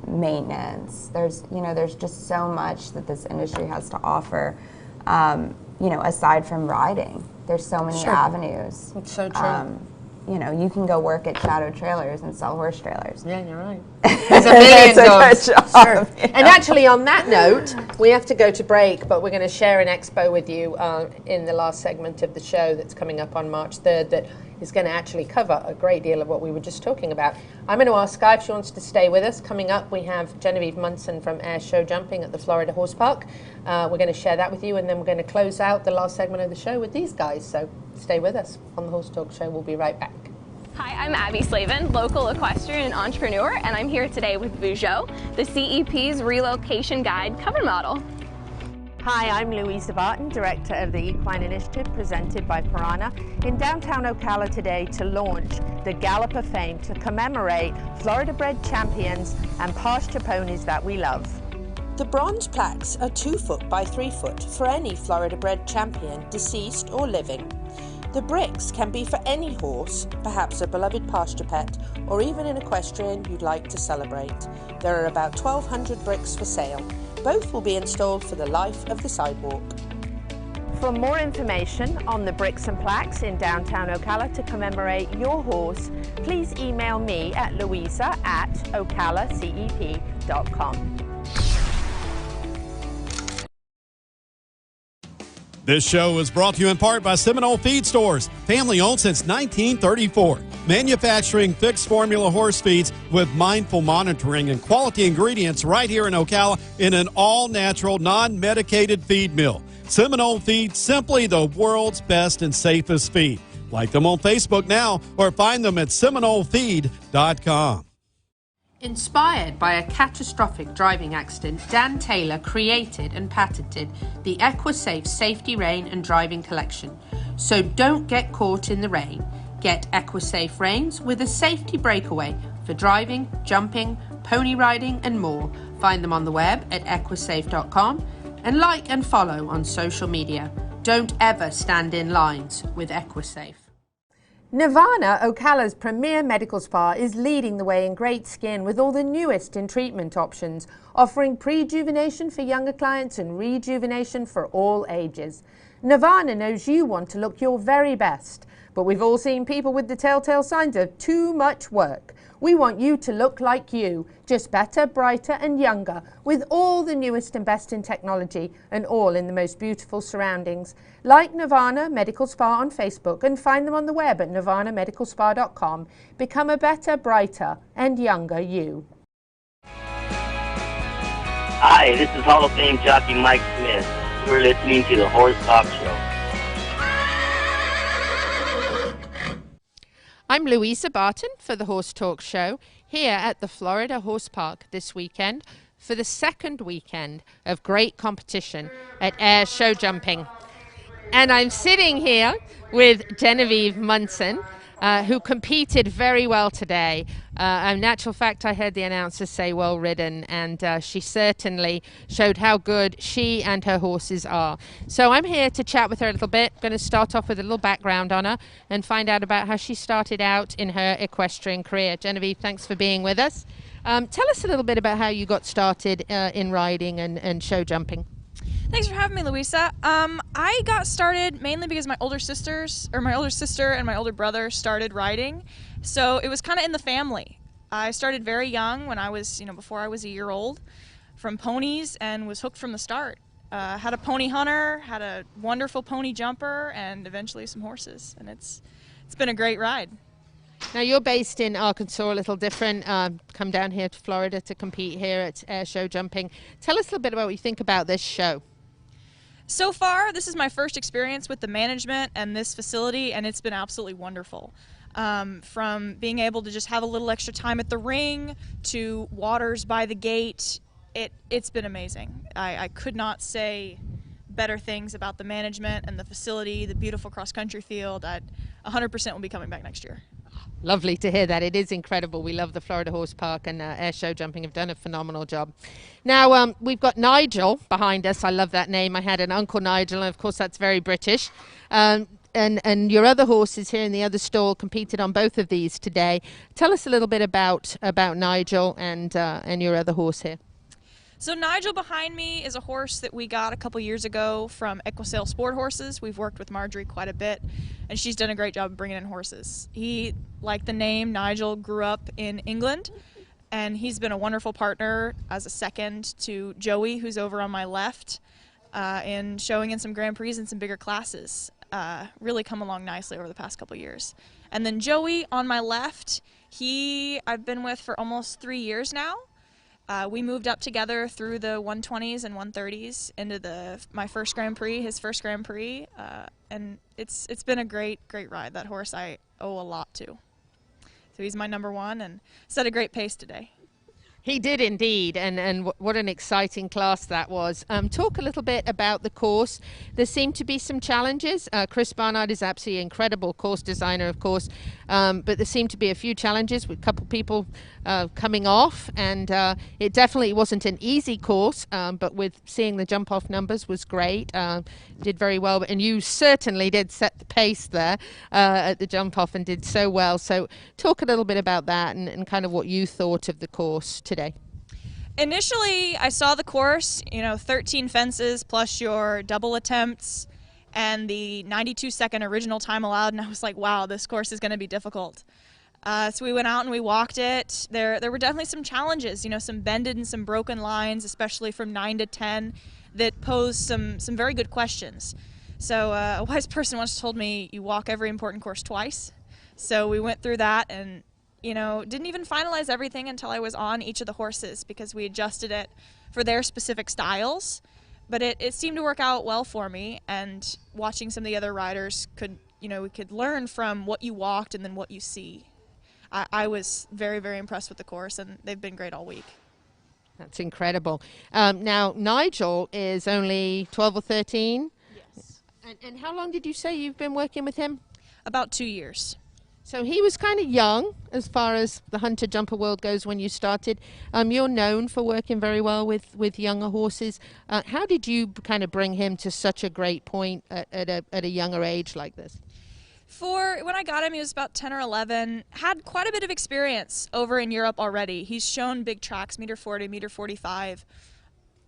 maintenance. There's, you know, there's just so much that this industry has to offer. You know, aside from riding, there's so many avenues. It's so true. You know, you can go work at Shadow Trailers and sell horse trailers. Yeah, you're right. There's a million jobs. Sure. And actually, on that note, we have to go to break, but we're going to share an expo with you in the last segment of the show that's coming up on March 3rd that is going to actually cover a great deal of what we were just talking about. I'm going to ask Sky if she wants to stay with us. Coming up, we have Genevieve Munson from Air Show Jumping at the Florida Horse Park. We're going to share that with you, and then we're going to close out the last segment of the show with these guys. So stay with us on the Horse Talk Show. We'll be right back. Hi, I'm Abby Slavin, local equestrian and entrepreneur, and I'm here today with Vougeot, the CEP's relocation guide cover model. Hi, I'm Louisa Barton, Director of the Equine Initiative presented by Piranha in downtown Ocala today to launch the Gallop of Fame to commemorate Florida-bred champions and pasture ponies that we love. The bronze plaques are 2 foot by 3 foot for any Florida-bred champion, deceased or living. The bricks can be for any horse, perhaps a beloved pasture pet, or even an equestrian you'd like to celebrate. There are about 1,200 bricks for sale. Both will be installed for the life of the sidewalk. For more information on the bricks and plaques in downtown Ocala to commemorate your horse, please email me at louisa@ocalacep.com. This show is brought to you in part by Seminole Feed Stores, family owned since 1934. Manufacturing fixed formula horse feeds with mindful monitoring and quality ingredients right here in Ocala in an all-natural, non-medicated feed mill. Seminole Feed, simply the world's best and safest feed. Like them on Facebook now or find them at seminolefeed.com. Inspired by a catastrophic driving accident, Dan Taylor created and patented the EquiSafe Safety Rain and Driving Collection. So don't get caught in the rain. Get EquiSafe Rains with a safety breakaway for driving, jumping, pony riding and more. Find them on the web at equisafe.com and like and follow on social media. Don't ever stand in lines with EquiSafe. Nirvana, Ocala's premier medical spa, is leading the way in great skin with all the newest in treatment options, offering prejuvenation for younger clients and rejuvenation for all ages. Nirvana knows you want to look your very best, but we've all seen people with the telltale signs of too much work. We want you to look like you, just better, brighter and younger, with all the newest and best in technology and all in the most beautiful surroundings. Like Nirvana Medical Spa on Facebook and find them on the web at nirvanamedicalspa.com. Become a better, brighter and younger you. Hi, this is Hall of Fame jockey Mike Smith. You're listening to the Horse Talk Show. I'm Louisa Barton for the Horse Talk Show here at the Florida Horse Park this weekend for the second weekend of great competition at Air Show Jumping. And I'm sitting here with Genevieve Munson, who competed very well today. In natural fact, I heard the announcer say well ridden, and she certainly showed how good she and her horses are. So I'm here to chat with her a little bit. Going to start off with a little background on her and find out about how she started out in her equestrian career. Genevieve, thanks for being with us. Tell us a little bit about how you got started in riding and show jumping. Thanks for having me, Louisa. I got started mainly because my older sister and my older brother started riding, so it was kind of in the family. I started very young, when I was, before I was a year old, from ponies, and was hooked from the start. Had a pony hunter, had a wonderful pony jumper, and eventually some horses, and it's been a great ride. Now you're based in Arkansas, a little different. Come down here to Florida to compete here at Air Show Jumping. Tell us a little bit about what you think about this show. So far, this is my first experience with the management and this facility, and it's been absolutely wonderful. From being able to just have a little extra time at the ring to waters by the gate, it's been amazing. I could not say better things about the management and the facility, the beautiful cross-country field. I 100% will be coming back next year. Lovely to hear that. It is incredible. We love the Florida Horse Park, and Air Show Jumping have done a phenomenal job. Now, we've got Nigel behind us. I love that name. I had an Uncle Nigel, and of course that's very British. And your other horses here in the other stall competed on both of these today. Tell us a little bit about Nigel and your other horse here. So Nigel behind me is a horse that we got a couple years ago from Equine Sport Horses. We've worked with Marjorie quite a bit, and she's done a great job of bringing in horses. He, like the name, Nigel grew up in England, and he's been a wonderful partner as a second to Joey, who's over on my left, in showing in some Grand Prix and some bigger classes. Really come along nicely over the past couple years. And then Joey on my left, I've been with for almost 3 years now. We moved up together through the 120s and 130s into my first Grand Prix, his first Grand Prix, and it's been a great ride. That horse I owe a lot to. So he's my number one and set a great pace today. He did indeed, and what an exciting class that was. Talk a little bit about the course. There seem to be some challenges. Chris Barnard is absolutely incredible course designer, of course, but there seem to be a few challenges with a couple people coming off, and it definitely wasn't an easy course, but with seeing the jump-off numbers was great. Did very well, and you certainly did set the pace there at the jump-off and did so well. So talk a little bit about that and kind of what you thought of the course today. Initially, I saw the course, 13 fences plus your double attempts and the 92-second original time allowed, and I was like, wow, this course is going to be difficult. So we went out and we walked it. There were definitely some challenges, some bended and some broken lines, especially from 9 to 10, that posed some very good questions. So a wise person once told me, you walk every important course twice. So we went through that and didn't even finalize everything until I was on each of the horses because we adjusted it for their specific styles. But it seemed to work out well for me, and watching some of the other riders we could learn from what you walked and then what you see. I was very, very impressed with the course, and they've been great all week. That's incredible. Now, Nigel is only 12 or 13? Yes. And how long did you say you've been working with him? About 2 years. So he was kind of young as far as the hunter jumper world goes when you started. You're known for working very well with younger horses. How did you kind of bring him to such a great point at a younger age like this? When I got him, he was about 10 or 11, had quite a bit of experience over in Europe already. He's shown big tracks, meter 40, meter 45,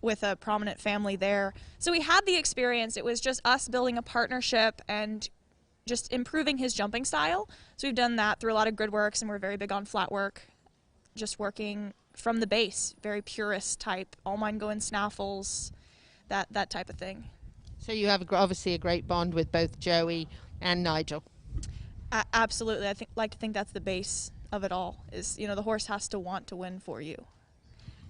with a prominent family there. So he had the experience. It was just us building a partnership and just improving his jumping style. So we've done that through a lot of grid works, and we're very big on flat work, just working from the base, very purist type, all mine going snaffles, that type of thing. So you have obviously a great bond with both Joey and Nigel. Absolutely. I like to think that's the base of it all, is the horse has to want to win for you.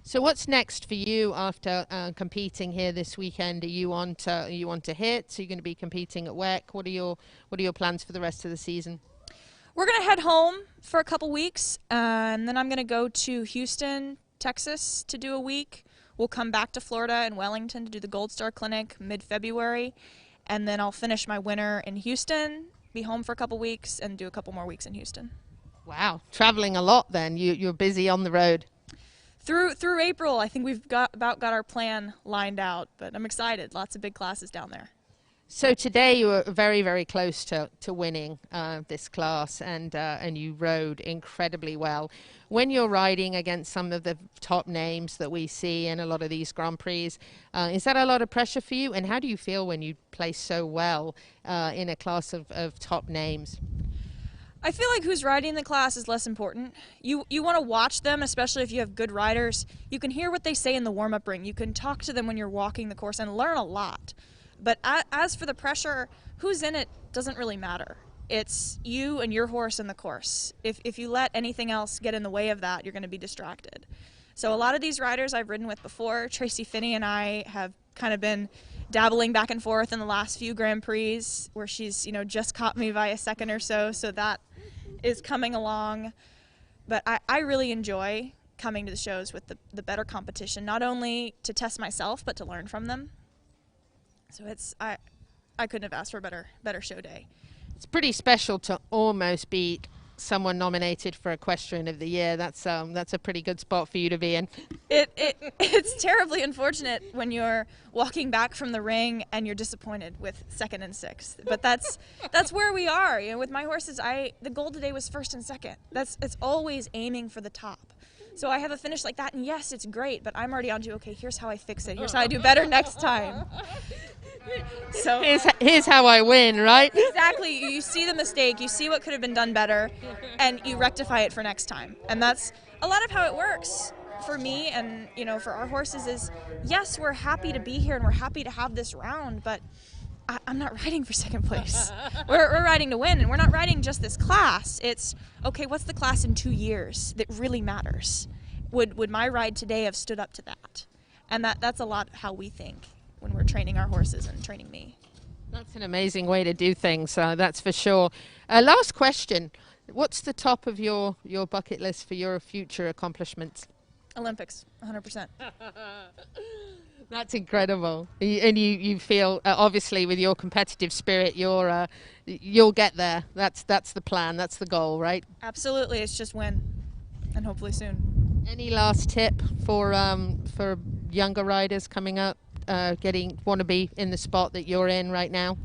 So what's next for you after competing here this weekend? Are you on to hit? Are you going to be competing at WEC? What are your plans for the rest of the season? We're going to head home for a couple weeks, and then I'm going to go to Houston, Texas to do a week. We'll come back to Florida and Wellington to do the Gold Star Clinic mid-February, and then I'll finish my winter in Houston, be home for a couple weeks, and do a couple more weeks in Houston. Wow, traveling a lot then. You're busy on the road. Through April, I think we've got our plan lined out, but I'm excited. Lots of big classes down there. So today you were very, very close to winning this class, and you rode incredibly well. When you're riding against some of the top names that we see in a lot of these Grand Prix, is that a lot of pressure for you? And how do you feel when you place so well in a class of top names? I feel like who's riding the class is less important. You want to watch them, especially if you have good riders. You can hear what they say in the warm-up ring. You can talk to them when you're walking the course and learn a lot. But as for the pressure, who's in it doesn't really matter. It's you and your horse in the course. If you let anything else get in the way of that, you're going to be distracted. So a lot of these riders I've ridden with before, Tracy Finney and I have kind of been dabbling back and forth in the last few Grand Prix where she's, just caught me by a second or so that is coming along. But I really enjoy coming to the shows with the better competition, not only to test myself, but to learn from them. So I couldn't have asked for a better show day. It's pretty special to almost beat someone nominated for Equestrian of the Year. That's a pretty good spot for you to be in. It's terribly unfortunate when you're walking back from the ring and you're disappointed with second and sixth. But that's where we are. With my horses, the goal today was first and second. It's always aiming for the top. So I have a finish like that, and yes, it's great, but I'm already on to, okay, here's how I fix it. Here's how I do better next time. So here's how I win, right? Exactly. You see the mistake, you see what could have been done better, and you rectify it for next time. And that's a lot of how it works for me and, for our horses is, yes, we're happy to be here and we're happy to have this round, but I'm not riding for second place. We're riding to win, and we're not riding just this class. It's, okay, what's the class in 2 years that really matters? Would my ride today have stood up to that? And that's a lot how we think when we're training our horses and training me. That's an amazing way to do things, that's for sure. Last question. What's the top of your bucket list for your future accomplishments? Olympics, 100%. That's incredible. And you feel, obviously, with your competitive spirit, you'll get there. That's the plan. That's the goal, right? Absolutely. It's just when, and hopefully soon. Any last tip for younger riders coming up, want to be in the spot that you're in right now?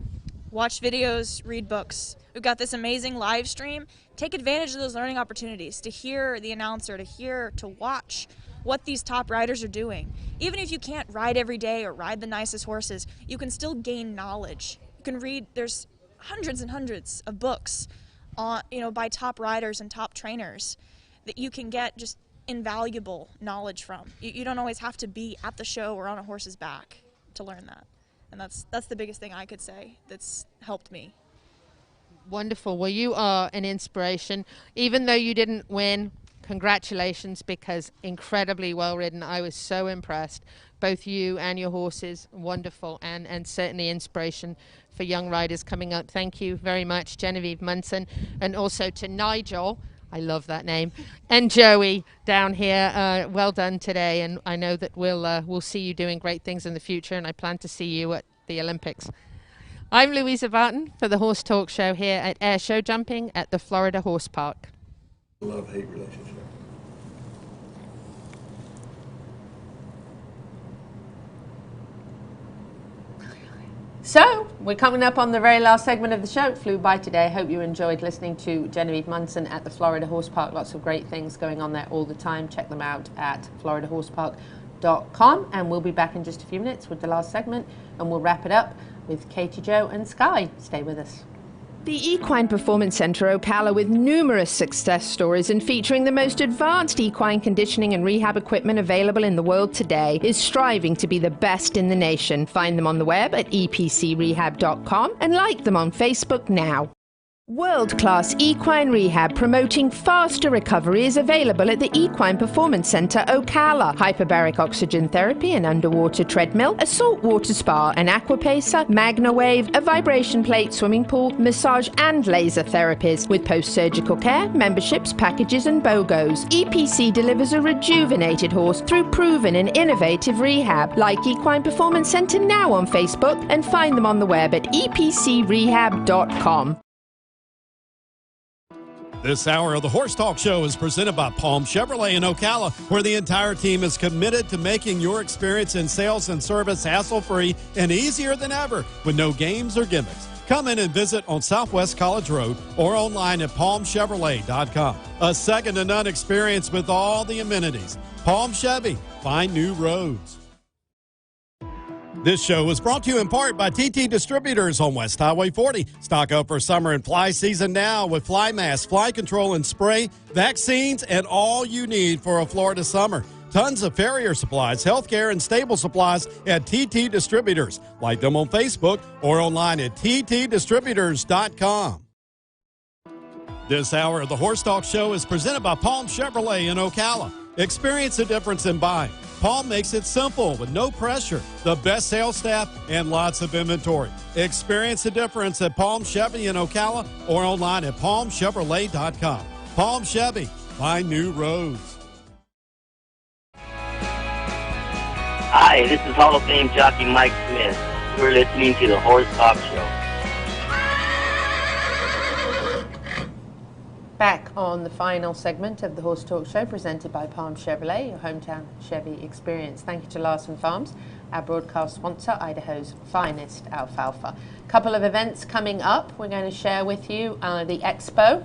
Watch videos, read books. We've got this amazing live stream. Take advantage of those learning opportunities to hear the announcer, to watch what these top riders are doing. Even if you can't ride every day or ride the nicest horses, you can still gain knowledge. You can read, there's hundreds and hundreds of books on, by top riders and top trainers that you can get just invaluable knowledge from. You don't always have to be at the show or on a horse's back to learn that. And that's the biggest thing I could say that's helped me. Wonderful. Well, you are an inspiration. Even though you didn't win, congratulations, because incredibly well ridden. I was so impressed. Both you and your horses, wonderful, and certainly inspiration for young riders coming up. Thank you very much, Genevieve Munson, and also to Nigel, I love that name, and Joey down here. Well done today, and I know that we'll see you doing great things in the future, and I plan to see you at the Olympics. I'm Louisa Barton for the Horse Talk Show here at Air Show Jumping at the Florida Horse Park. Love-hate relationship. So, we're coming up on the very last segment of the show. It flew by today. I hope you enjoyed listening to Genevieve Munson at the Florida Horse Park. Lots of great things going on there all the time. Check them out at floridahorsepark.com. And we'll be back in just a few minutes with the last segment. And we'll wrap it up with Katie Jo and Sky. Stay with us. The Equine Performance Center Ocala, with numerous success stories and featuring the most advanced equine conditioning and rehab equipment available in the world today, is striving to be the best in the nation. Find them on the web at epcrehab.com and like them on Facebook now. World-class equine rehab promoting faster recovery is available at the Equine Performance Center Ocala. Hyperbaric oxygen therapy, an underwater treadmill, a saltwater spa, an aquapacer, MagnaWave, a vibration plate, swimming pool, massage and laser therapies. With post-surgical care, memberships, packages and BOGOs, EPC delivers a rejuvenated horse through proven and innovative rehab. Like Equine Performance Center now on Facebook and find them on the web at epcrehab.com. This hour of the Horse Talk Show is presented by Palm Chevrolet in Ocala, where the entire team is committed to making your experience in sales and service hassle-free and easier than ever with no games or gimmicks. Come in and visit on Southwest College Road or online at palmchevrolet.com. A second-to-none experience with all the amenities. Palm Chevy, find new roads. This show is brought to you in part by TT Distributors on West Highway 40. Stock up for summer and fly season now with fly mask, fly control and spray, vaccines, and all you need for a Florida summer. Tons of farrier supplies, healthcare, and stable supplies at TT Distributors. Like them on Facebook or online at ttdistributors.com. This hour of the Horse Talk Show is presented by Palm Chevrolet in Ocala. Experience the difference in buying. Palm makes it simple with no pressure, the best sales staff, and lots of inventory. Experience the difference at Palm Chevy in Ocala or online at palmchevrolet.com. Palm Chevy, find new roads. Hi, this is Hall of Fame jockey Mike Smith. You're listening to the Horse Talk Show. Back on the final segment of the Horse Talk Show, presented by Palm Chevrolet, your hometown Chevy experience. Thank you to Larson Farms, our broadcast sponsor, Idaho's finest alfalfa. A couple of events coming up. We're going to share with you the Expo.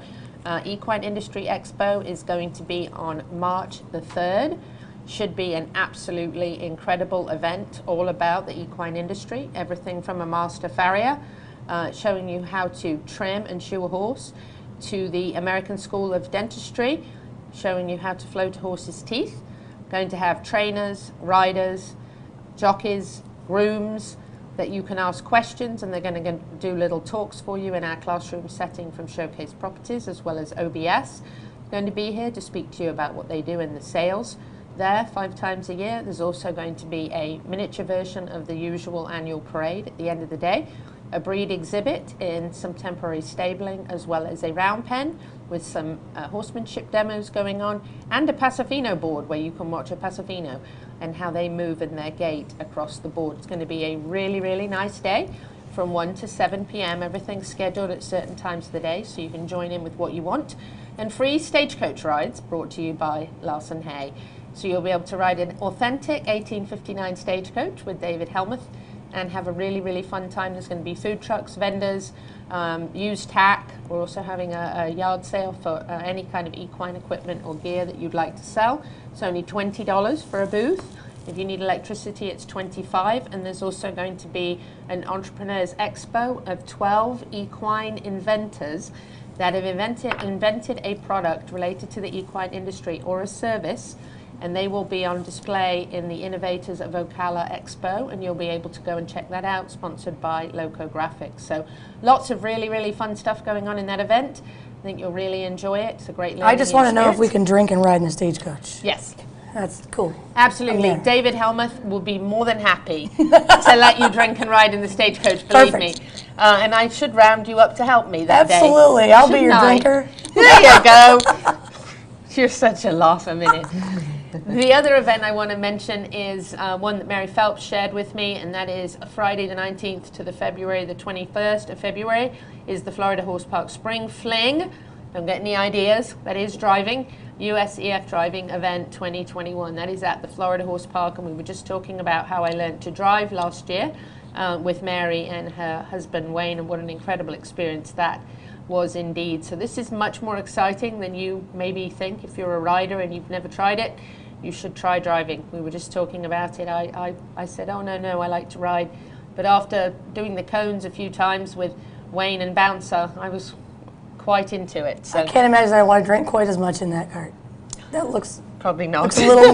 Equine Industry Expo is going to be on March the 3rd. Should be an absolutely incredible event all about the equine industry. Everything from a master farrier, showing you how to trim and shoe a horse, to the American School of Dentistry, showing you how to float a horse's teeth. Going to have trainers, riders, jockeys, grooms that you can ask questions, and they're going to do little talks for you in our classroom setting from Showcase Properties as well as OBS. Going to be here to speak to you about what they do in the sales there 5 times a year. There's also going to be a miniature version of the usual annual parade at the end of the day, a breed exhibit in some temporary stabling, as well as a round pen with some horsemanship demos going on, and a Pasofino board where you can watch a Pasofino and how they move in their gait across the board. It's going to be a really, really nice day from 1 to 7 p.m. Everything's scheduled at certain times of the day, so you can join in with what you want. And free stagecoach rides brought to you by Larson Hay. So you'll be able to ride an authentic 1859 stagecoach with David Helmuth and have a really, really fun time. There's going to be food trucks, vendors, used tack. We're also having a yard sale for any kind of equine equipment or gear that you'd like to sell. It's only $20 for a booth. If you need electricity, it's $25. And there's also going to be an Entrepreneurs Expo of 12 equine inventors that have invented a product related to the equine industry or a service, and they will be on display in the Innovators of Ocala Expo, and you'll be able to go and check that out, sponsored by Loco Graphics. So lots of really, really fun stuff going on in that event. I think you'll really enjoy it. It's a great learning I just want to know if we can drink and ride in the stagecoach. Yes. That's cool. Absolutely. David Helmuth will be more than happy to let you drink and ride in the stagecoach, believe me. And I should round you up to help me that day. Absolutely. I'll be your drinker. There you go. You're such a laugh a minute. The other event I want to mention is one that Mary Phelps shared with me, and that is Friday the 19th to the February the 21st of February is the Florida Horse Park Spring Fling. Don't get any ideas. That is driving. USEF Driving Event 2021. That is at the Florida Horse Park, and we were just talking about how I learned to drive last year with Mary and her husband Wayne, and what an incredible experience that was indeed. So this is much more exciting than you maybe think. If you're a rider and you've never tried it, you should try driving. We were just talking about it. I said, oh no, I like to ride. But after doing the cones a few times with Wayne and Bouncer, I was quite into it. So I can't imagine I want to drink quite as much in that cart. That looks probably not. Looks a little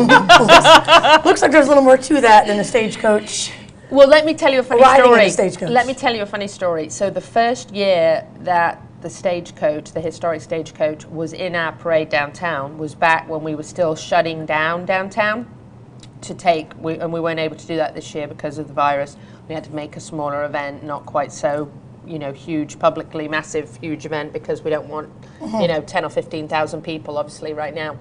looks like there's a little more to that than a stagecoach. Well, let me tell you a funny story. Stagecoach. Let me tell you a funny story. So the first year that the stagecoach, the historic stagecoach, was in our parade downtown was back when we were still shutting down downtown to take, and we weren't able to do that this year because of the virus. We had to make a smaller event, not quite so, huge, publicly massive, huge event, because we don't want, 10 or 15,000 people, obviously, right now.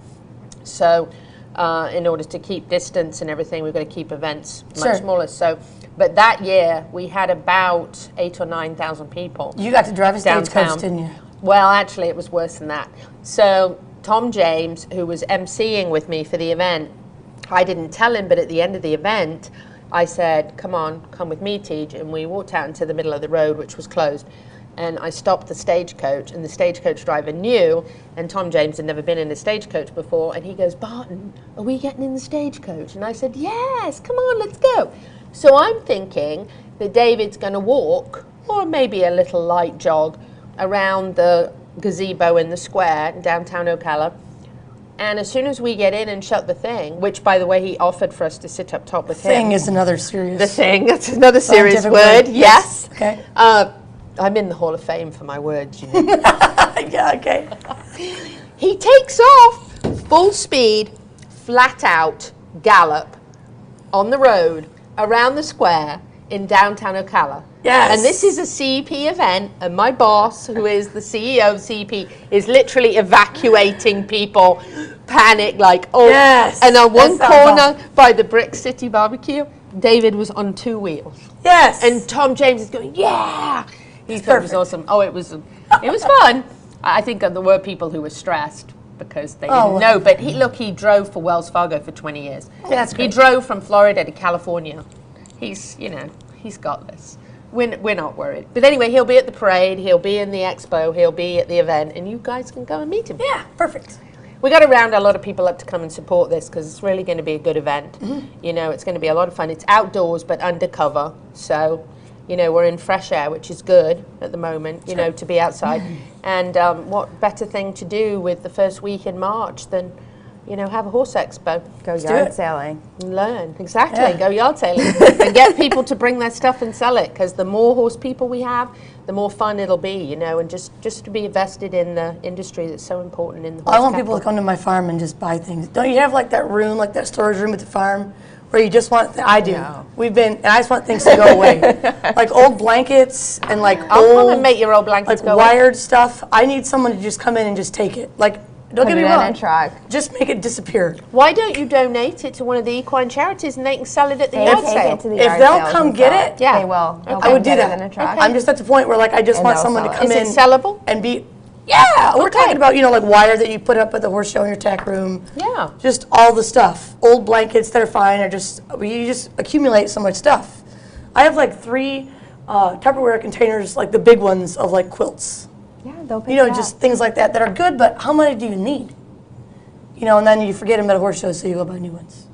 So in order to keep distance and everything, we've got to keep events much smaller. So, but that year we had about 8,000 or 9,000 people. You got to drive a stagecoach, didn't you? Well, actually, it was worse than that. So Tom James, who was emceeing with me for the event, I didn't tell him, but at the end of the event, I said, come on, come with me, Tej. And we walked out into the middle of the road, which was closed. And I stopped the stagecoach, and the stagecoach driver knew, and Tom James had never been in a stagecoach before, and he goes, Barton, are we getting in the stagecoach? And I said, yes, come on, let's go. So I'm thinking that David's going to walk, or maybe a little light jog, around the gazebo in the square in downtown Ocala. And as soon as we get in and shut the thing, which, by the way, he offered for us to sit up top with him. Thing is another serious. The thing, that's another serious word, yes. Okay. I'm in the Hall of Fame for my words, you know. Yeah, okay. He takes off, full speed, flat out, gallop, on the road, around the square, in downtown Ocala. Yes. And this is a CEP event, and my boss, who is the CEO of CEP, is literally evacuating people, panic, like, oh. Yes. And on one corner awesome. by the Brick City Barbecue, David was on 2 wheels. Yes. And Tom James is going, yeah. He thought it was awesome. Oh, it was fun. I think there were people who were stressed because they didn't know. But he drove for Wells Fargo for 20 years. Yeah, that's great. He drove from Florida to California. He's got this. We're not worried. But anyway, he'll be at the parade. He'll be in the expo. He'll be at the event. And you guys can go and meet him. Yeah, perfect. We got to round a lot of people up to come and support this because it's really going to be a good event. Mm-hmm. You know, it's going to be a lot of fun. It's outdoors but undercover. So, you know, we're in fresh air, which is good at the moment, you know, to be outside. And what better thing to do with the first week in March than, you know, have a horse expo. Go yard sailing. Learn, exactly. Go yard sailing. And get people to bring their stuff and sell it, because the more horse people we have, the more fun it'll be, you know, and just to be invested in the industry that's so important in the horse I want capital. people to come to my farm and just buy things. Don't you have like that room, like that storage room at the farm, where you just want, I do. No. And I just want things to go away. Like old blankets and like I'll come and make your old blankets like go wired stuff. I need someone to just come in and just take it. Like, don't get me wrong. Just make it disappear. Why don't you donate it to one of the equine charities and they can sell it at the yard sale? If they'll come get it, they will. I would do that. I'm just at the point where like I just want someone to come in. Is it sellable? And be, yeah, we're talking about, you know, like wire that you put up at the horse show in your tack room. Yeah. Just all the stuff. Old blankets that are fine, or just, you just accumulate so much stuff. I have like 3 Tupperware containers, like the big ones of like quilts. Yeah, they'll pick You know, it just up. things like that are good, but how many do you need? You know, and then you forget them at a horse show, so you go buy new ones.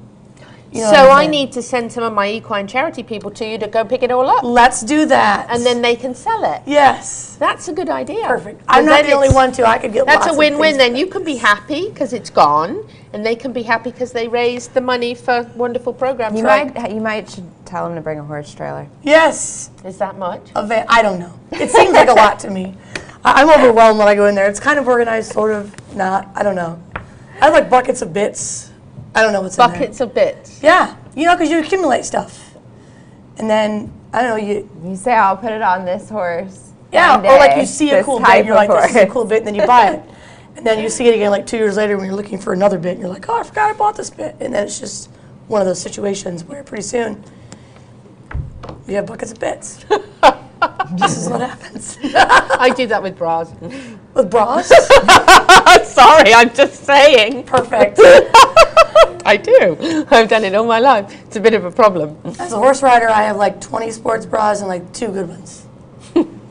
You know so what I'm I saying? need to send some of my equine charity people to you to go pick it all up. Let's do that. And then they can sell it. Yes. That's a good idea. Perfect. I'm not the only one, too. I could get That's lots a win-win. of things. Then you can be happy because it's gone, and they can be happy because they raised the money for wonderful programs. You might should tell them to bring a horse trailer. Yes. Is that much? I don't know. It seems like a lot to me. I'm overwhelmed when I go in there. It's kind of organized, sort of not. I don't know. I have like buckets of bits. I don't know what's in there. Buckets of bits. Yeah. You know, because you accumulate stuff. And then, I don't know, You say, I'll put it on this horse. yeah, one or like day, you see a this cool bit, type and you're like, of this is a horse. cool bit, and then you buy it. And then you see it again like 2 years later when you're looking for another bit, and you're like, oh, I forgot I bought this bit. And then it's just one of those situations where pretty soon you have buckets of bits. This is what happens. I do that with bras. With bras? Sorry, I'm just saying. Perfect. I do. I've done it all my life. It's a bit of a problem. As a horse rider, I have like 20 sports bras and like 2 good ones.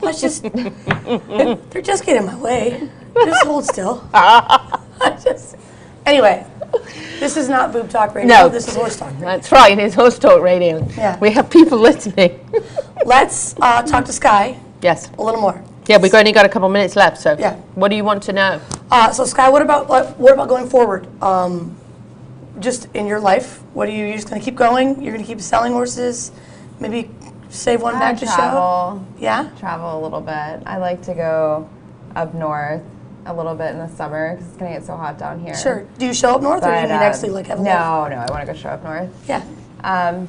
Let's just, they're just getting in my way. Just hold still. Anyway, this is not boob talk radio. No. This is horse talk radio. That's right. It's horse talk radio. Yeah. We have people listening. Let's talk to Sky Yes. a little more. Yeah, we've only got a couple minutes left. So, Yeah. what do you want to know? So Sky, what about going forward? Just in your life, what are you just going to keep going? You're going to keep selling horses? Maybe save one back to show? Yeah? Travel a little bit. I like to go up north a little bit in the summer because it's going to get so hot down here. Sure. Do you show up north, or do you actually like have a life? No, I want to go show up north. Yeah.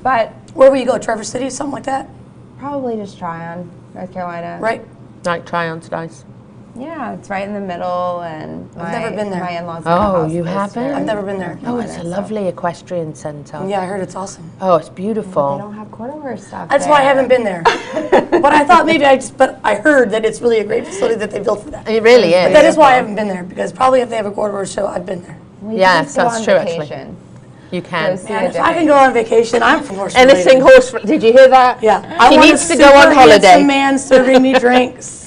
But Where will you go? Traverse City, something like that? probably just Tryon, North Carolina. Right. Like Tryon's nice. Yeah, it's right in the middle, and I've never been there. My in-laws have a Oh, house you close to haven't? it. I've never been there. Oh, it's a lovely equestrian centre. Yeah, I heard it's awesome. Oh, it's beautiful. They don't have quarter horse stuff. That's why I haven't been there. But I thought maybe but I heard that it's really a great facility that they built for that. It really is. That is why I haven't been there, because probably if they have a quarter horse show, I've been there. Yes, that's true, actually. You can. Man, if I can go on vacation, I'm from horse Anything horse. Did you hear that? Yeah. He needs to go on holiday. Some man serving me drinks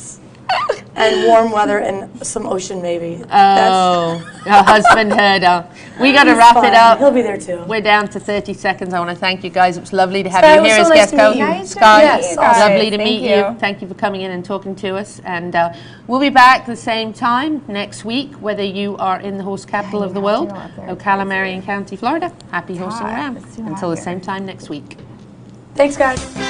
and warm weather and some ocean maybe. Oh, her husband heard her. We got to wrap it up. He'll be there too. We're down to 30 seconds. I want to thank you guys. It was lovely to have Sky, you it was here so as nice guest to meet co. you. Sky, Yes, lovely to Thank meet you. Thank you for coming in and talking to us. And we'll be back the same time next week, whether you are in the horse capital of the world, Ocala, Marion County, Florida. Happy horsing around. Until the same time next week. Thanks, guys.